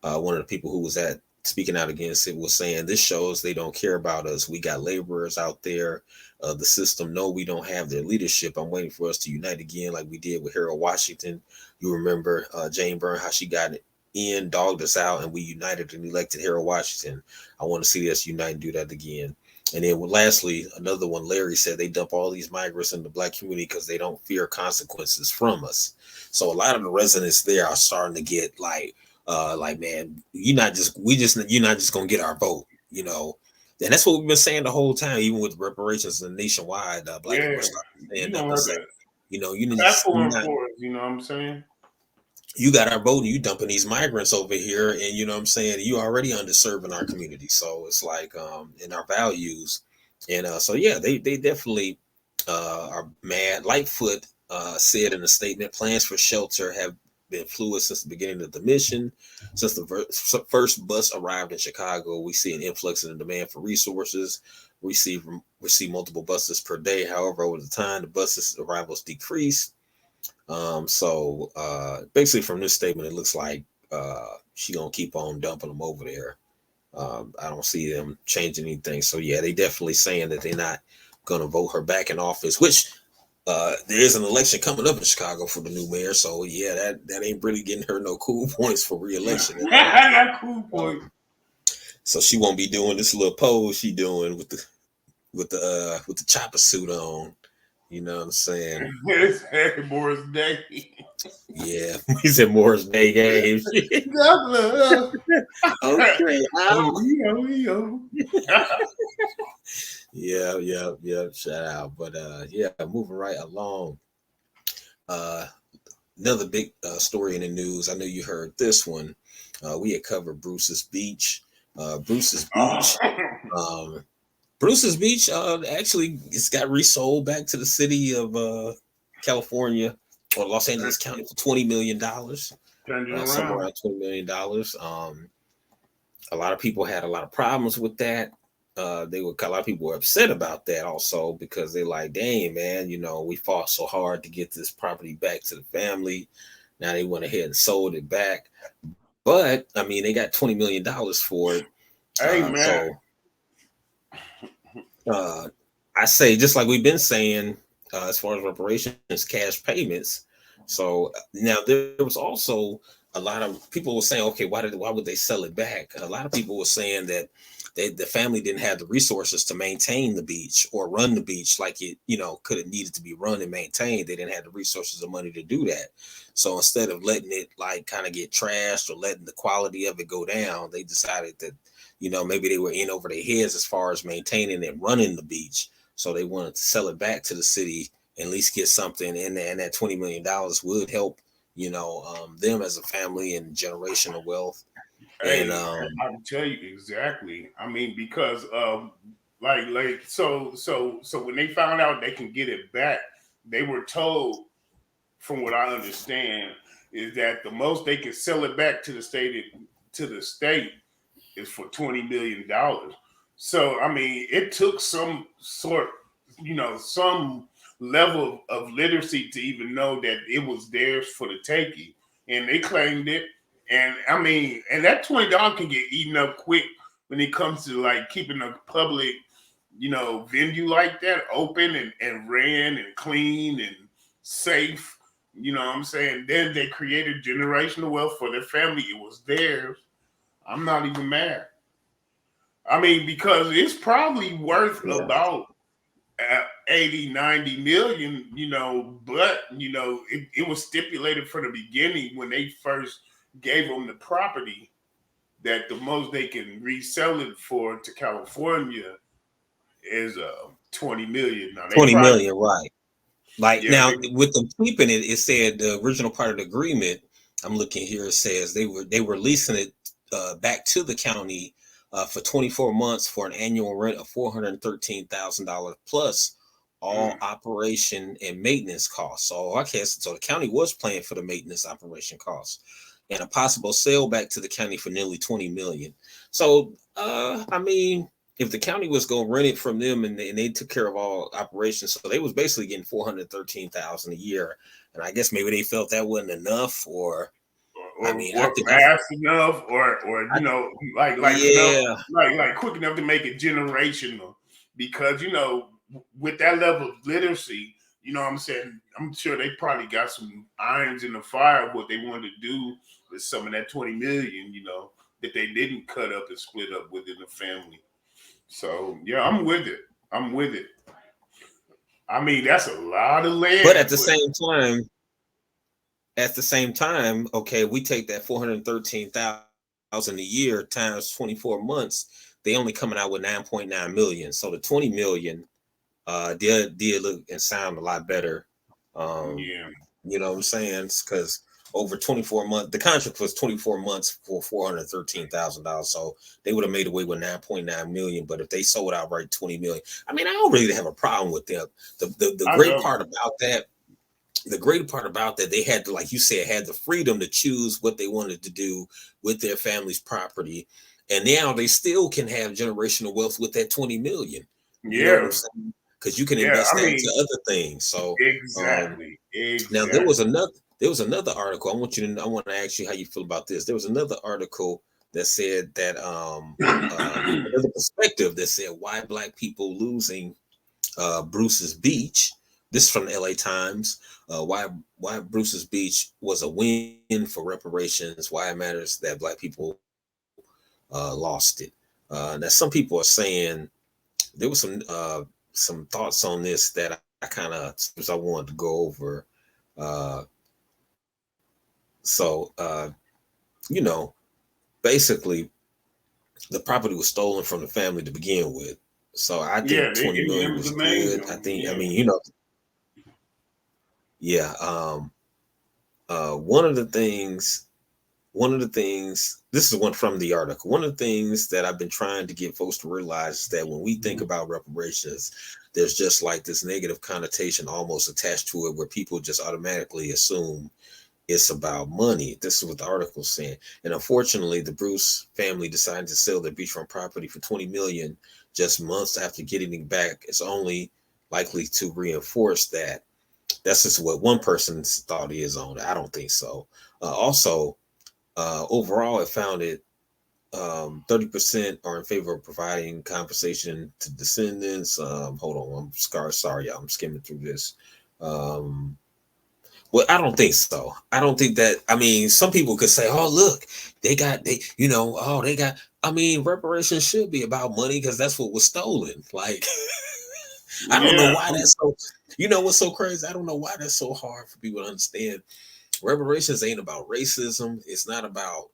one of the people who was speaking out against it, was saying this shows they don't care about us. We got laborers out there. The system know we don't have their leadership. I'm waiting for us to unite again, like we did with Harold Washington. You remember Jane Byrne, how she got in, dogged us out, and we united and elected Harold Washington. I want to see us unite and do that again. And then lastly, another one, Larry said they dump all these migrants in the black community because they don't fear consequences from us. So a lot of the residents there are starting to get like, man, you're not just gonna get our vote, And that's what we've been saying the whole time, even with reparations and nationwide. Black Yeah, people are starting to you stand don't up have and say, that you're platform not, for us. You know what I'm saying? you got our vote and you dumping these migrants over here, and you know what I'm saying, you already underserving our community. So it's like in our values. And so yeah, they definitely are mad. Lightfoot said in a statement, plans for shelter have been fluid since the beginning of the mission. Since the first bus arrived in Chicago, we see an influx in the demand for resources. We see multiple buses per day. However, over the time, the buses arrivals decreased. So basically from this statement, it looks like she gonna keep on dumping them over there. I don't see them changing anything. So yeah, they definitely saying that they're not gonna vote her back in office, which there is an election coming up in Chicago for the new mayor. So yeah, that ain't really getting her no cool points for re-election at all. That cool point. So she won't be doing this little pose she doing with the chopper suit on. You know what I'm saying? It's Morris Day. Yeah, he said Morris Day game. Governor. Okay. Oh, yo. Yeah, yeah, yeah. Shout out. But yeah, moving right along. Uh Another big story in the news. I know you heard this one. We had covered Bruce's Beach. Bruce's Beach. Um Bruce's Beach actually it's got resold back to the city of California or Los Angeles County for $20 million. Turned it Somewhere around. around $20 million. A lot of people had a lot of problems with that. A lot of people were upset about that also because they're like, dang man, we fought so hard to get this property back to the family. Now they went ahead and sold it back. But I mean, they got $20 million for it. Hey man. So uh, I say, just like we've been saying, as far as reparations, cash payments. So now there was also a lot of people were saying, okay, why would they sell it back? A lot of people were saying that the family didn't have the resources to maintain the beach or run the beach like it, could have needed to be run and maintained. They didn't have the resources or money to do that. So instead of letting it like kind of get trashed or letting the quality of it go down, they decided that, maybe they were in over their heads as far as maintaining and running the beach. So they wanted to sell it back to the city and at least get something in there. And that $20 million would help, them as a family and generational wealth. And Hey, I can tell you exactly. I mean, because so when they found out they can get it back, they were told, from what I understand, is that the most they can sell it back to the state is for $20 million. So I mean, it took some sort, some level of literacy to even know that it was theirs for the taking, and they claimed it. And I mean, and that $20 can get eaten up quick when it comes to like keeping a public, venue like that open and ran and clean and safe. You know what I'm saying? Then they created generational wealth for their family. It was theirs. I'm not even mad. I mean, because it's probably worth Yeah. about 80, 90 million, but, it was stipulated from the beginning when they first gave them the property that the most they can resell it for to California is 20 million. Now they 20 probably, million, right? Like yeah, now they, with them keeping it, it said the original part of the agreement. I'm looking here. It says they were leasing it back to the county for 24 months for an annual rent of $413,000 plus all mm, operation and maintenance costs. So I guess so the county was paying for the maintenance operation costs and a possible sale back to the county for nearly 20 million. So I mean, if the county was going to rent it from them and they took care of all operations, so they was basically getting 413,000 a year, and I guess maybe they felt that wasn't enough, or I mean, I or think fast enough, or I like enough, yeah, like quick enough to make it generational. Because with that level of literacy, what I'm saying, I'm sure they probably got some irons in the fire of what they wanted to do with some of that 20 million, that they didn't cut up and split up within the family. So yeah, I'm with it. I'm with it. I mean, that's a lot of but land, but at the same time, okay, we take that 413,000 a year times 24 months, they only coming out with 9.9 million. So the 20 million did look and sound a lot better. Um, yeah, you know what I'm saying? Because over 24 months, the contract was 24 months for $413,000. So they would have made away with 9.9 million. But if they sold outright 20 million, I mean, I don't really have a problem with them. The I great know. part about that, the great part about that, they had to, like you said, had the freedom to choose what they wanted to do with their family's property. And now they still can have generational wealth with that 20 million. You know what I'm Yeah, saying? Because you can yeah. invest I that mean, into other things. So exactly, now exactly. there was another article. I want to ask you how you feel about this. There was another article that said that another perspective that said why black people losing Bruce's Beach. This is from the LA Times. Why Bruce's Beach was a win for reparations. Why it matters that black people lost it. Now some people are saying there was some thoughts on this that I kind of I wanted to go over. Uh, so you know, basically the property was stolen from the family to begin with. So I think Yeah, 20 million in was the main good. zone. I Yeah, mean, yeah. One of the things, this is one from the article. One of the things that I've been trying to get folks to realize is that when we think about reparations, there's just like this negative connotation almost attached to it where people just automatically assume it's about money. This is what the article saying. And unfortunately, the Bruce family decided to sell their beachfront property for 20 million just months after getting it back. It's only likely to reinforce that. That's just what one person's thought is on it. I don't think so. Also, overall, it found it 30% are in favor of providing compensation to descendants. Hold on, sorry, y'all. I'm skimming through this. Um, well, I don't think so. I don't think that. I mean, some people could say, "Oh, look, they got." I mean, reparations should be about money because that's what was stolen. Like, I don't know yeah, why that's so. You know what's so crazy? I don't know why that's so hard for people to understand. Reparations ain't about racism. It's not about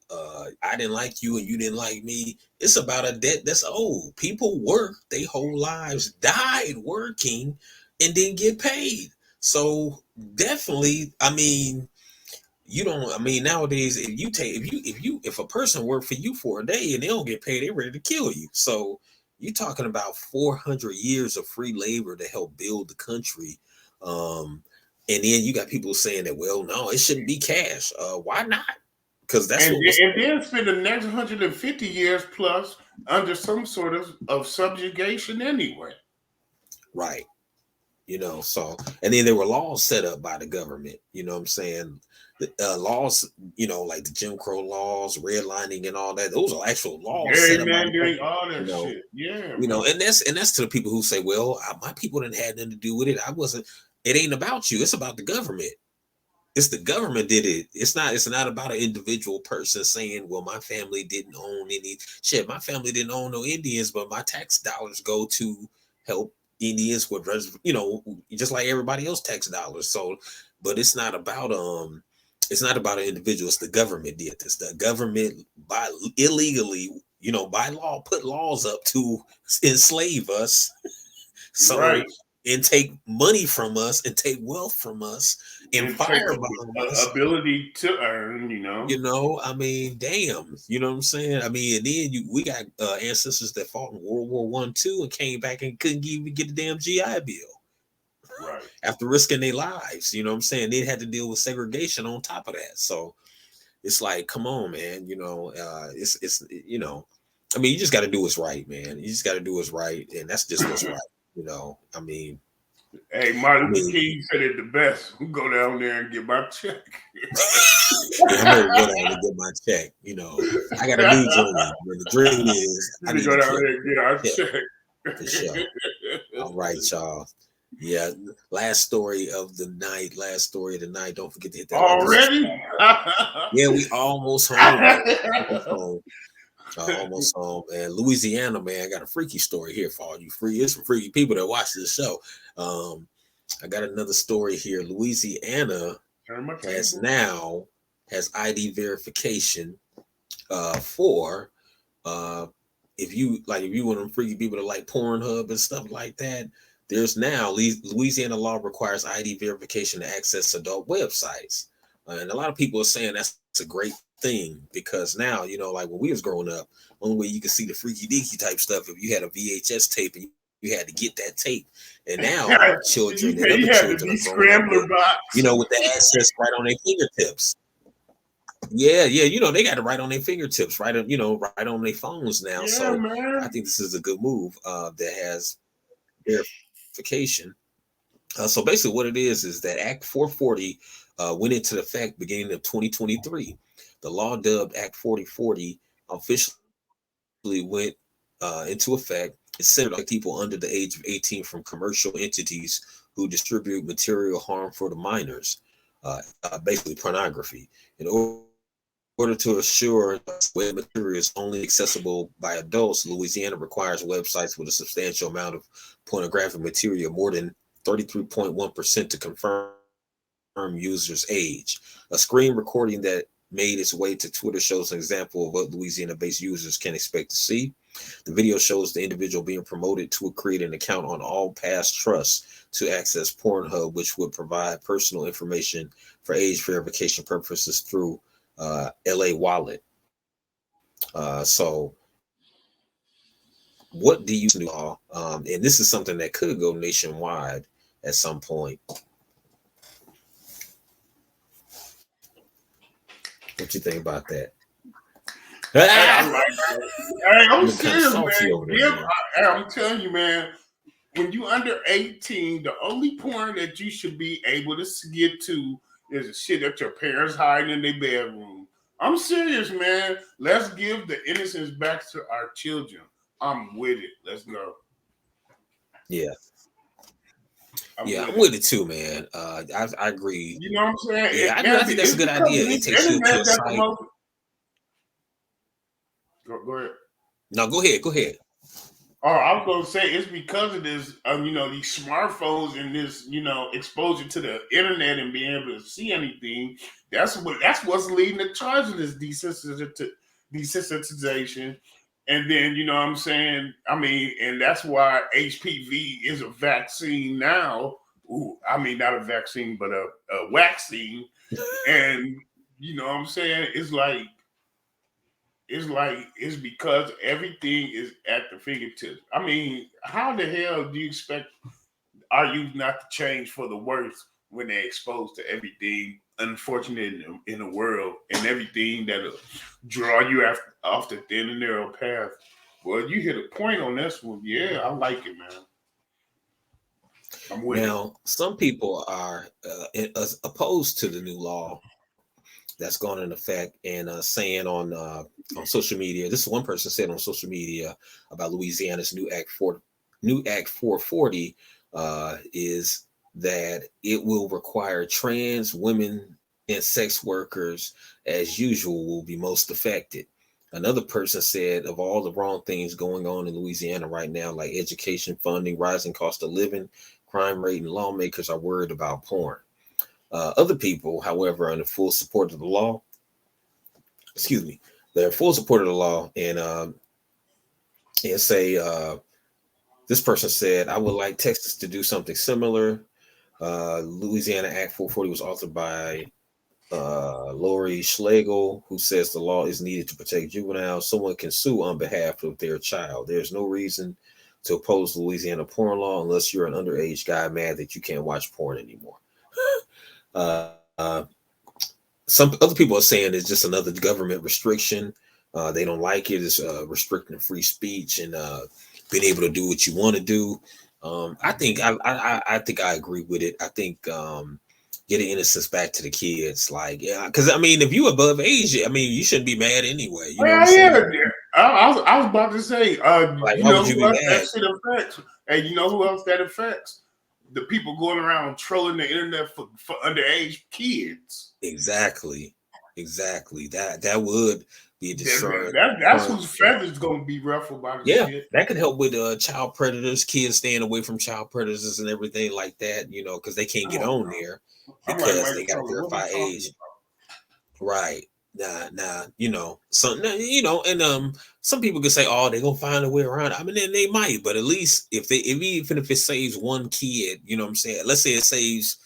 I didn't like you and you didn't like me. It's about a debt that's owed. People work their whole lives, died working, and didn't get paid. So definitely, I mean, you don't. I mean, nowadays, if a person worked for you for a day and they don't get paid, they're ready to kill you. So you're talking about 400 years of free labor to help build the country. And then you got people saying that, well, no, it shouldn't be cash. Why not? Because that's what was and then spend the next 150 years plus under some sort of subjugation anyway. right. You know, so and then there were laws set up by the government. You know what I'm saying? Laws, you know, like the Jim Crow laws, redlining, and all that. Those are actual laws set up by the Gerrymandering, government. all You that know, shit. Yeah, you know, man. and that's to the people who say, "Well, my people didn't have nothing to do with it. I wasn't. It ain't about you. It's about the government. It's the government did it. It's not about an individual person saying, well, my family didn't own any shit. My family didn't own no Indians, but my tax dollars go to help Indians with you know, just like everybody else tax dollars. So, but it's not about an individual. It's the government did this. The government by illegally, you know, by law put laws up to enslave us. So Right. and take money from us and take wealth from us and And take firebomb us. ability to earn, you know. You know, I mean, damn. You know what I'm saying? I mean, and then we got ancestors that fought in World War I, II, and came back and couldn't even get a damn GI Bill Right. after risking their lives. You know what I'm saying? They had to deal with segregation on top of that. So it's like, come on, man. You know, it's you know, I mean, you just got to do what's right, man. You just got to do what's right, and that's just what's right. You know, Hey, Martin I Luther mean, King said it the best. Go down there and get my check. yeah, I'm ready to go down and get my check. You know, I got a new dream. And the dream is I To need go to down collect there and get our check check. for sure. All right, y'all. Yeah, last story of the night. Last story of the night. Don't forget to hit that like and Already? subscribe. Yeah, we almost home, man. Almost home. Almost home. And Louisiana, man, I got a freaky story here for all you free. It's some freaky people that watch this show. Um, I got another story here. Louisiana Turn my has table. now has ID verification for if you want them freaky people to like Pornhub and stuff like that. There's now Louisiana law requires ID verification to access adult websites, and a lot of people are saying that's a great thing because now, you know, like when we was growing up, only way you could see the freaky deaky type stuff if you had a VHS tape and you had to get that tape. And now our You children and say other you had the children are growing up scrambler with, you box. know, with the access right on their fingertips. Yeah, yeah, you know, they got it right on their fingertips, right on, you know, right on their phones now. Yeah, So I man. think this is a good move that has verification. So basically, what it is that Act 440 went into effect beginning of 2023. The law dubbed Act 4040 officially went into effect. It's centered on people under the age of 18 from commercial entities who distribute material harmful to minors, basically pornography. In order to assure web material is only accessible by adults, Louisiana requires websites with a substantial amount of pornographic material, more than 33.1% to confirm users' age. A screen recording that made its way to Twitter shows an example of what Louisiana-based users can expect to see. The video shows the individual being promoted to create an account on All Pass Trust to access Pornhub, which would provide personal information for age verification purposes through LA Wallet. So, what do you see this new law? And this is something that could go nationwide at some point. What you think about that? Hey, I Ah! like it. Hey, I'm Looking kind of serious, salty man. over there, man. Hey, I'm telling you, man. When you under 18, the only porn that you should be able to get to is the shit that your parents hiding in their bedroom. I'm serious, man. Let's give the innocence back to our children. I'm with it. Let's go. Yeah, I'm yeah, with I'm it. with it too, man. I agree. You know what I'm saying? Yeah, Man, I think that's a it's good because idea. of It this takes you to internet a that the site. most. Go ahead. No, go ahead, go ahead. Oh, I was gonna say it's because of this, these smartphones and this, exposure to the internet and being able to see anything. That's what's leading to charging this desensitization, and then what I'm saying. I mean, and that's why HPV is a vaccine now. Ooh, I mean, not a vaccine, but a vaccine, and what I'm saying. It's because everything is at the fingertips. I mean, how the hell do you expect our youth not to change for the worse when they're exposed to everything unfortunate in the world and everything that'll draw you off the thin and narrow path? Well, you hit a point on this one. Yeah, I like it, man. I'm with it. Now, some people are opposed to the new law that's gone into effect and saying on social media. This is one person said on social media about Louisiana's new Act 440 is that it will require trans women and sex workers, as usual, will be most affected. Another person said of all the wrong things going on in Louisiana right now, like education funding, rising cost of living, crime rate, and lawmakers are worried about porn. Other people, however, are in full support of the law. Excuse me, they're in full support of the law, and say this person said, "I would like Texas to do something similar." Louisiana Act 440 was authored by Lori Schlegel, who says the law is needed to protect juveniles. Someone can sue on behalf of their child. There's no reason to oppose Louisiana porn law unless you're an underage guy mad that you can't watch porn anymore. Uh, some other people are saying it's just another government restriction. They don't like it. It's restricting free speech and being able to do what you want to do. I think I agree with it. I think getting innocence back to the kids, like yeah, because I mean, if you above age, I mean, you shouldn't be mad anyway. You know what I'm Yeah, yeah. saying? Yeah. I was about to say, Like, you why know would you who be else that mad? shit affects? And you know who else that affects? The people going around trolling the internet for underage kids. Exactly, exactly. That would be a That's deterrent. whose feathers gonna be ruffled by the Yeah, shit. that could help with child predators, kids staying away from child predators and everything like that, you know, because they can't Come get on, on bro. there I'm like because Mike they got to Toller. What are we verify talking age. Right. You know, you know, and some people could say, oh, they're gonna find a way around it. I mean, then they might, but at least even if it saves one kid, you know what I'm saying? Let's say it saves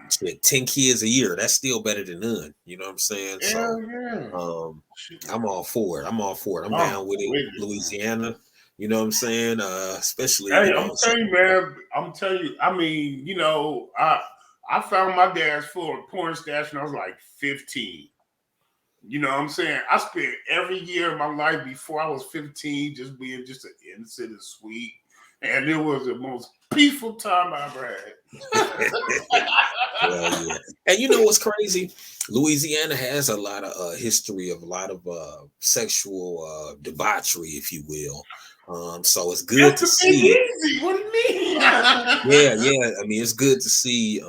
shit, 10 kids a year, that's still better than none. You know what I'm saying? about? Hell So yeah. um Shit. I'm all for it. I'm all for it. I'm I'm down with it, with it. Louisiana. You know what I'm saying? Especially, Hey, you I'm know, telling you, man. I'm telling you. I mean, you know, I found my dad's full of porn stash when I was like 15. You know what I'm saying? I spent every year of my life before I was 15 just being just an innocent and sweet. And it was the most peaceful time I ever Hell had. yeah. And you know what's crazy? Louisiana has a lot of history of a lot of sexual debauchery, if you will. So it's good That's to the big see it. easy. What do you mean? Yeah, yeah. I mean, it's good to see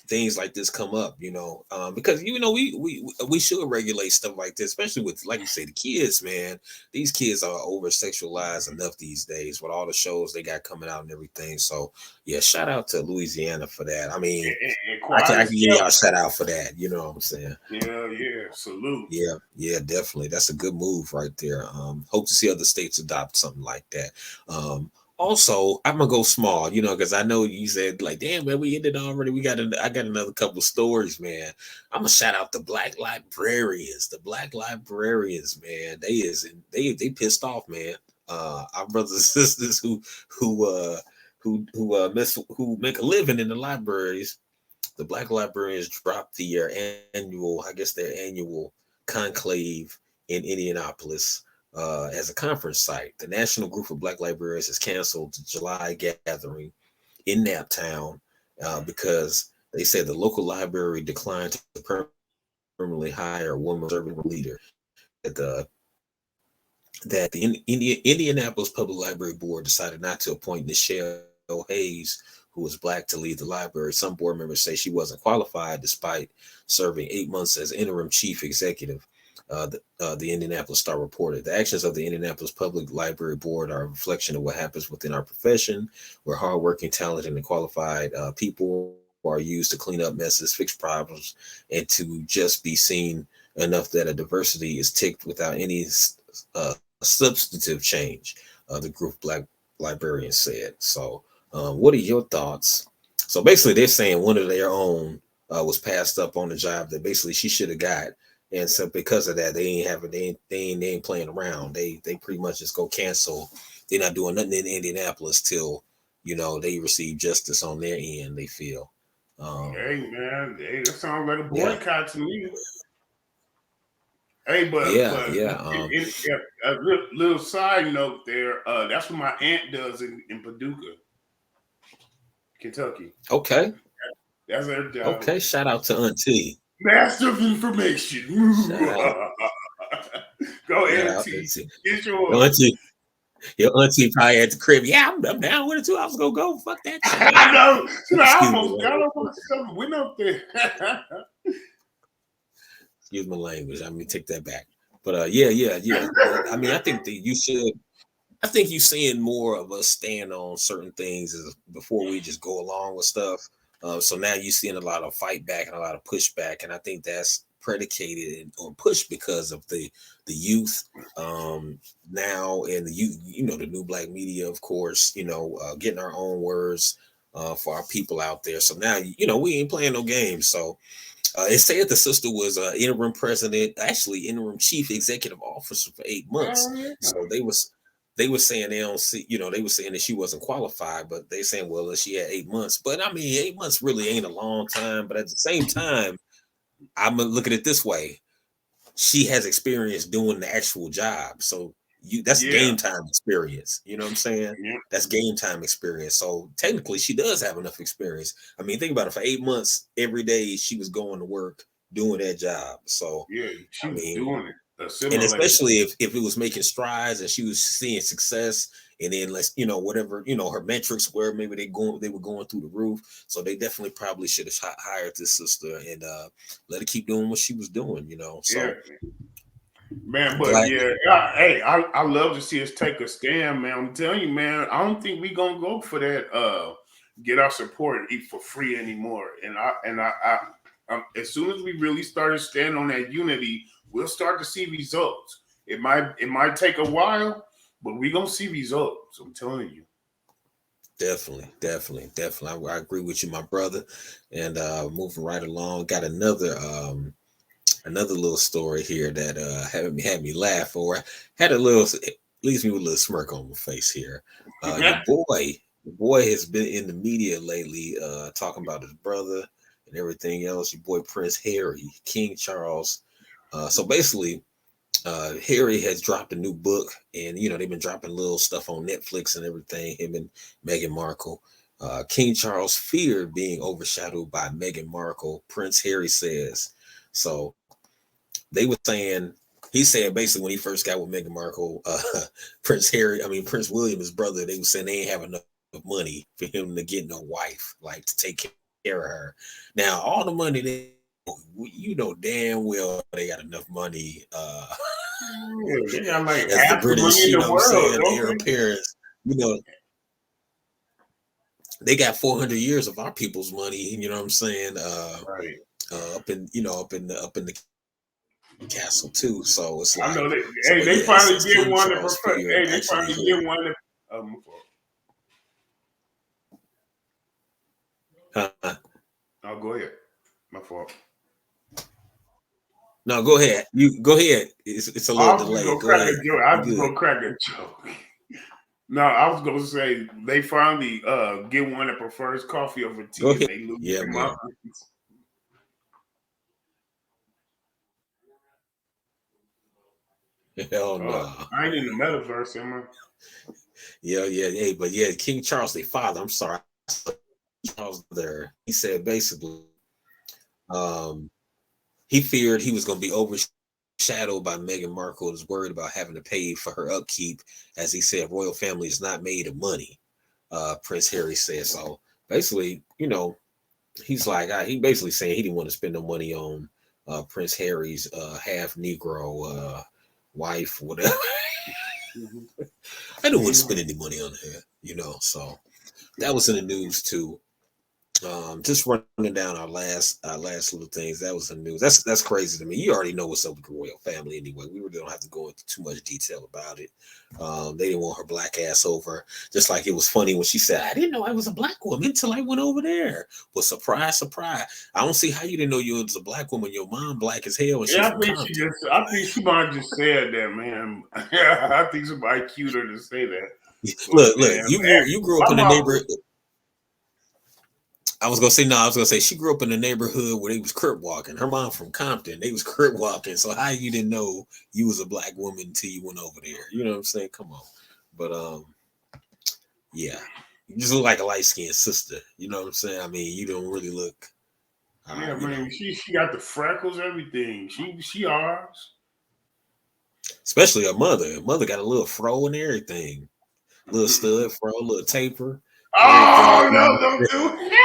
things like this come up, you know, because you know we should regulate stuff like this, especially with, like you say, the kids. Man, these kids are over sexualized enough these days with all the shows they got coming out and everything. So yeah, shout out to Louisiana for that. I mean, And I quiet can as give y'all a kept. shout out for that. You know what I'm saying? Yeah, yeah. Salute. Yeah, yeah, definitely. That's a good move right there. Hope to see other states adopt something like that. Also, I'm gonna go small, you know, because I know you said like, damn man, we ended already. I got another couple stories, man. I'm gonna shout out the Black librarians. The Black librarians, man. They pissed off, man. Our brothers and sisters who uh who make a living in the libraries. The Black librarians dropped annual, I guess their annual conclave in Indianapolis as a conference site. The National Group of Black Librarians has canceled the July gathering in Naptown because they said the local library declined to permanently hire a woman serving leader. That the Indianapolis Public Library Board decided not to appoint Nichelle Hayes, who was black, to lead the library. Some board members say she wasn't qualified despite serving 8 months as interim chief executive. The Indianapolis Star reported the actions of the Indianapolis Public Library Board are a reflection of what happens within our profession, where hardworking, talented, and qualified people are used to clean up messes, fix problems, and to just be seen enough that a diversity is ticked without any substantive change. The group Black librarians said. So, what are your thoughts? So basically, they're saying one of their own was passed up on the job that basically she should have got, and so because of that, they ain't playing around. They pretty much just go cancel. They're not doing nothing in Indianapolis till they receive justice on their end. They feel. Um, Hey man, hey, that sounds like a yeah, boycott to me. Hey, yeah, but yeah. a little side note there. That's what my aunt does in Paducah. Kentucky. Okay. That's her job. Okay. Shout out to Auntie. Master of information. Shout out. Go Shout ahead, out T. Auntie. Get Your yours. auntie, your auntie probably at the crib. Yeah, I'm down with it too. I was gonna go. Fuck that shit. I know. So I Excuse almost me. got up on something. Went up there. Excuse my language. I mean, take that back. But yeah. I mean, I think that you should. I think you're seeing more of us stand on certain things before we just go along with stuff. So now you're seeing a lot of fight back and a lot of pushback, and I think that's predicated or pushed because of the youth now and the youth, the new black media, of course, getting our own words for our people out there. So now we ain't playing no games. So it said the sister was interim president, actually interim chief executive officer for 8 months. Oh, yeah. So they were saying they don't see, they were saying that she wasn't qualified, but they saying, well, she had 8 months. But I mean, 8 months really ain't a long time. But at the same time, I'm gonna look at it this way: she has experience doing the actual job, so that's Yeah. game time experience. You know what I'm saying? Yeah. That's game time experience. So technically, she does have enough experience. I mean, think about it: for 8 months, every day she was going to work doing that job. So Yeah. She I was mean, doing it. and Assimilated. especially if it was making strides and she was seeing success, and then whatever her metrics were, maybe they were going through the roof. So they definitely probably should have hired this sister and let her keep doing what she was doing. Yeah. So Man, I'm but glad. yeah, hey, I love to see us take a stand, man. I'm telling you, man, I don't think we gonna go for that get our support and eat for free anymore. As soon as we really start to stand on that unity, we'll start to see results. It might take a while, but we gonna see results. I'm telling you. Definitely. I agree with you, my brother. And moving right along, got another little story here that had me laugh, or had leaves me with a little smirk on my face here. Your boy has been in the media lately, talking about his brother and everything else. Your boy Prince Harry, King Charles. So basically, Harry has dropped a new book, and they've been dropping little stuff on Netflix and everything. Him and Meghan Markle. King Charles feared being overshadowed by Meghan Markle. Prince Harry says so. They were saying he said basically when he first got with Meghan Markle, Prince William, his brother, they were saying they ain't have enough money for him to get no wife, like to take care of her. Now all the money damn well they got enough money. Yeah, they got like As the half the British, money in the world, heir don't apparent, you know, they got 400 years of our people's money. You know what I'm saying? they? Right. Up in the castle too. So it's I know like, they. so Hey, but they yeah, it finally says get King one to Charles prefer. feared Hey, they actually finally hear. get one to. Oh, go ahead. My fault. No, go ahead. You go ahead. It's a I little was just delayed. gonna Go crack a ahead. joke. I You was just good? gonna crack a joke. No, I was gonna say they finally get one that prefers coffee over Go tea, and ahead. they lose Yeah, their man. minds. Hell no. I ain't in the metaverse, am I? Yeah. Hey, but yeah, King Charles, their father. I'm sorry, Charles. There, he said basically, um, he feared he was going to be overshadowed by Meghan Markle. Was worried about having to pay for her upkeep, as he said, royal family is not made of money. Prince Harry said so. Basically, he's like he basically saying he didn't want to spend no money on Prince Harry's half Negro wife, whatever. Mm-hmm. I didn't want to spend any money on her, So that was in the news too. Just running down our last little things. That was the news. That's crazy to me. You already know what's up with the royal family anyway. We really don't have to go into too much detail about it. They didn't want her black ass over. Just like it was funny when she said, "I didn't know I was a black woman until I went over there." Well, surprise, surprise. I don't see how you didn't know you was a black woman. Your mom black as hell, and she Yeah, from Compton. I think she might have just said that, man. I think somebody cued her to say that. But Look. man, You grew up my in the mom neighborhood. I was gonna say no. I was gonna say she grew up in a neighborhood where they was crip walking. Her mom from Compton. They was crip walking. So how you didn't know you was a black woman until you went over there? You know what I'm saying? Come on. But yeah. You just look like a light skinned sister. You know what I'm saying? I mean, you don't really look. Yeah, You know, man, she got the freckles, everything. She ours. especially her mother. Her mother got a little fro and everything, little stud fro, little taper, everything. Oh no, don't do it.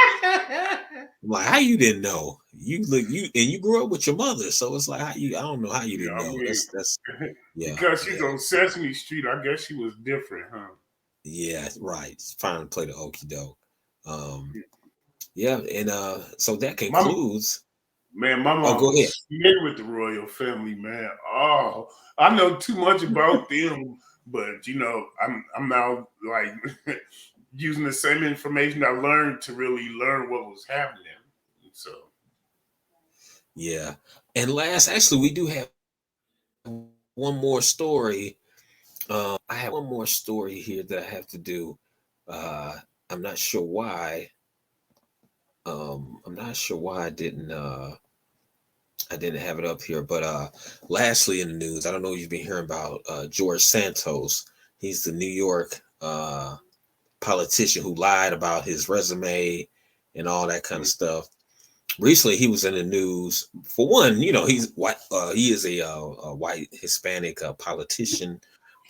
I'm like, how you didn't know? You look and you grew up with your mother, so it's like how you. I don't know how you Yeah, didn't I know. mean, That's yeah, because she's yeah, on Sesame Street, I guess she was different, huh? yeah. Right. Trying to play the okey doke. Um, yeah, and so that My concludes. man, my Oh, mom go ahead. was smitten with the royal family, man. Oh, I know too much about them, but I'm now like using the same information I learned to really learn what was happening. So Yeah, and last, actually, we do have one more story. I have one more story here that I have to do. Uh, I'm not sure why. I'm not sure why I didn't have it up here. But lastly, in the news, I don't know if you've been hearing about George Santos. He's the New York politician who lied about his resume and all that kind of stuff. Recently, he was in the news. For one, he's white. He is a white Hispanic politician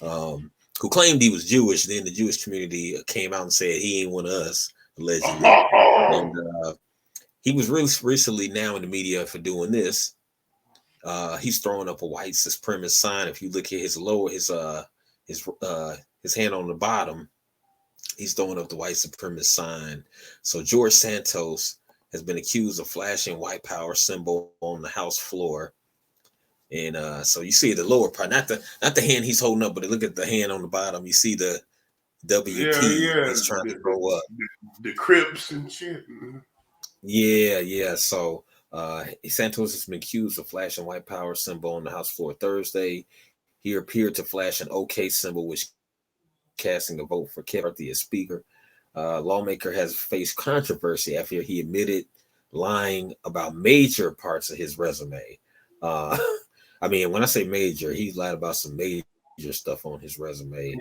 who claimed he was Jewish. Then the Jewish community came out and said he ain't one of us, allegedly. And he was really recently now in the media for doing this. He's throwing up a white supremacist sign. If you look at his lower, his hand on the bottom, he's throwing up the white supremacist sign. So George Santos has been accused of flashing white power symbol on the House floor. And so you see the lower part, not the hand he's holding up, but look at the hand on the bottom. You see the yeah, WP yeah, he's trying to the, throw up. the Crips and shit. Yeah, yeah. So Santos has been accused of flashing white power symbol on the House floor Thursday. He appeared to flash an OK symbol, which casting a vote for Kevin McCarthy as Speaker. Lawmaker has faced controversy after he admitted lying about major parts of his resume. Uh, I mean, when I say major, he lied about some major stuff on his resume,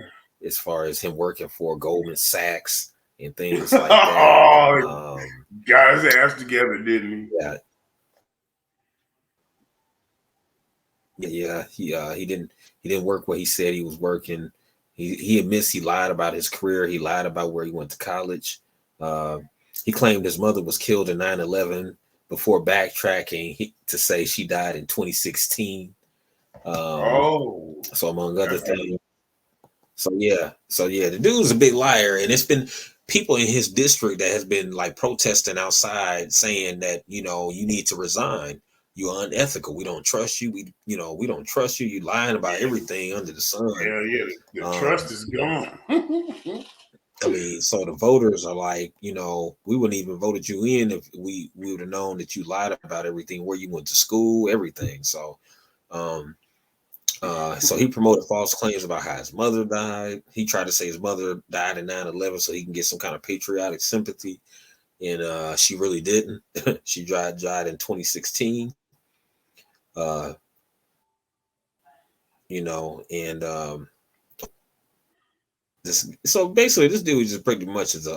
as far as him working for Goldman Sachs and things like that. Oh, got his ass together, didn't Yeah, yeah. He didn't work what he said he was working. He admits he lied about his career. He lied about where he went to college. Uh, he claimed his mother was killed in 9/11 before backtracking to say she died in 2016. he? Um, Oh, so among other that's things. So yeah, the dude's a big liar, and it's been people in his district that has been like protesting outside, saying that you need to resign. You're unethical. We don't trust you. We don't trust you. You lying about everything under the sun. hell yeah. The trust Um, is gone. I mean, so the voters are like, we wouldn't even voted you in if we would have known that you lied about everything, where you went to school, everything. Um, so he promoted false claims about how his mother died. He tried to say his mother died in 9/11 so he can get some kind of patriotic sympathy. And she really didn't. She died in 2016. Uh, and so basically this dude just pretty much is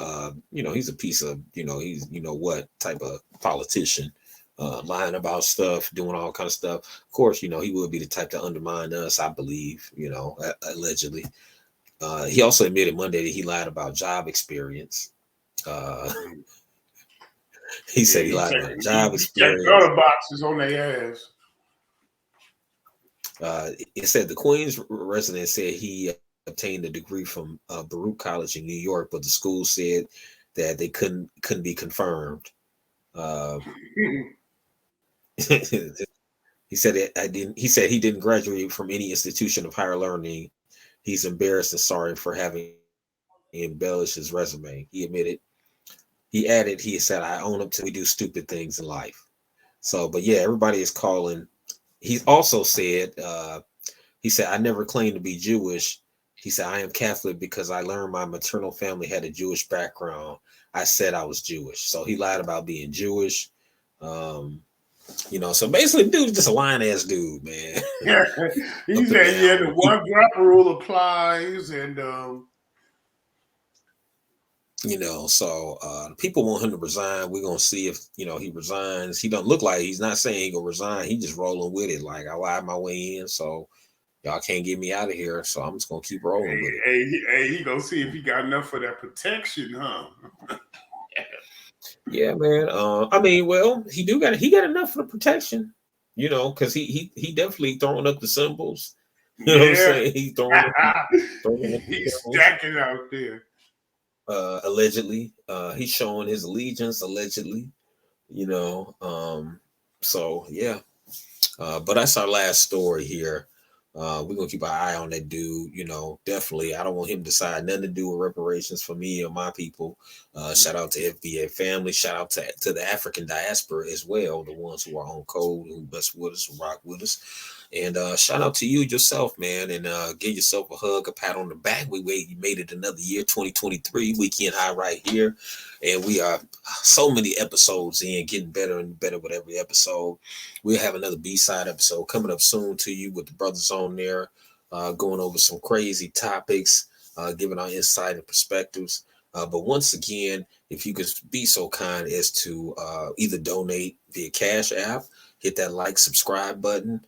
he's a piece of, he's what type of politician. Lying about stuff, doing all kind of stuff. Of course, he would be the type to undermine us, I believe, allegedly. He also admitted Monday that he lied about job experience. Uh, he Yeah, said he lied about job he checked experience. other boxes on their ass. It said the Queens resident said he obtained a degree from Baruch College in New York, but the school said that they couldn't be confirmed. Uh, he said I didn't. He said he didn't graduate from any institution of higher learning. He's embarrassed and sorry for having embellished his resume. He admitted. He added. He said, "I own up to we do stupid things in life." So, but yeah, everybody is calling. He also said. He said, I never claimed to be Jewish. He said, I am Catholic because I learned my maternal family had a Jewish background. I said I was Jewish. So he lied about being Jewish. So basically, dude's just a lying ass dude, man. Yeah, he Up and said, yeah, the down. one drop rule applies, and So people want him to resign. We're gonna see if he resigns. He don't look like he's not saying he gonna resign. He just rolling with it. Like I lied my way in, so y'all can't get me out of here. So I'm just gonna keep rolling with it. He gonna see if he got enough for that protection, huh? Yeah, man. I mean, well, he got enough for the protection, because he definitely throwing up the symbols. You know what I'm Yeah. saying? He's throwing up the He's symbols. stacking out there. Allegedly, he's showing his allegiance. Allegedly, you know. So yeah. But that's our last story here. We're gonna keep our eye on that dude. Definitely. I don't want him to decide nothing to do with reparations for me or my people. Shout out to FBA family. Shout out to the African diaspora as well, the ones who are on code, who best with us, who rock with us. And shout out to you yourself, man, and give yourself a hug, a pat on the back. You made it another year, 2023, weekend high right here, and we are so many episodes in, getting better and better with every episode. We'll have another B-side episode coming up soon to you with the brothers on there, going over some crazy topics, giving our insight and perspectives. But once again, if you could be so kind as to either donate via Cash App, hit that like, subscribe button.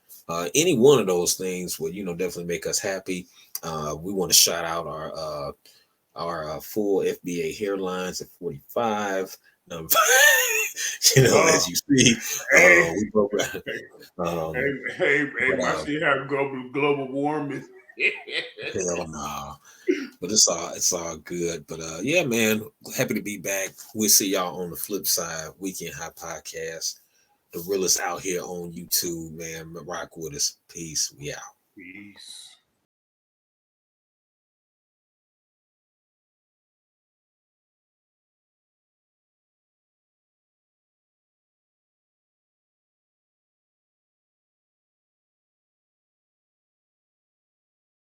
Any one of those things would, definitely make us happy. We want to shout out our full FBA hairlines at 45. Um, Oh, as you see, hey, we broke. hey, hey, But my shit have global warming. hell nah. But it's all good. But yeah, man, happy to be back. We'll see y'all on the flip side. Weekend High Podcast. The realest out here on YouTube, man. Rock with us. Peace. We out. Peace.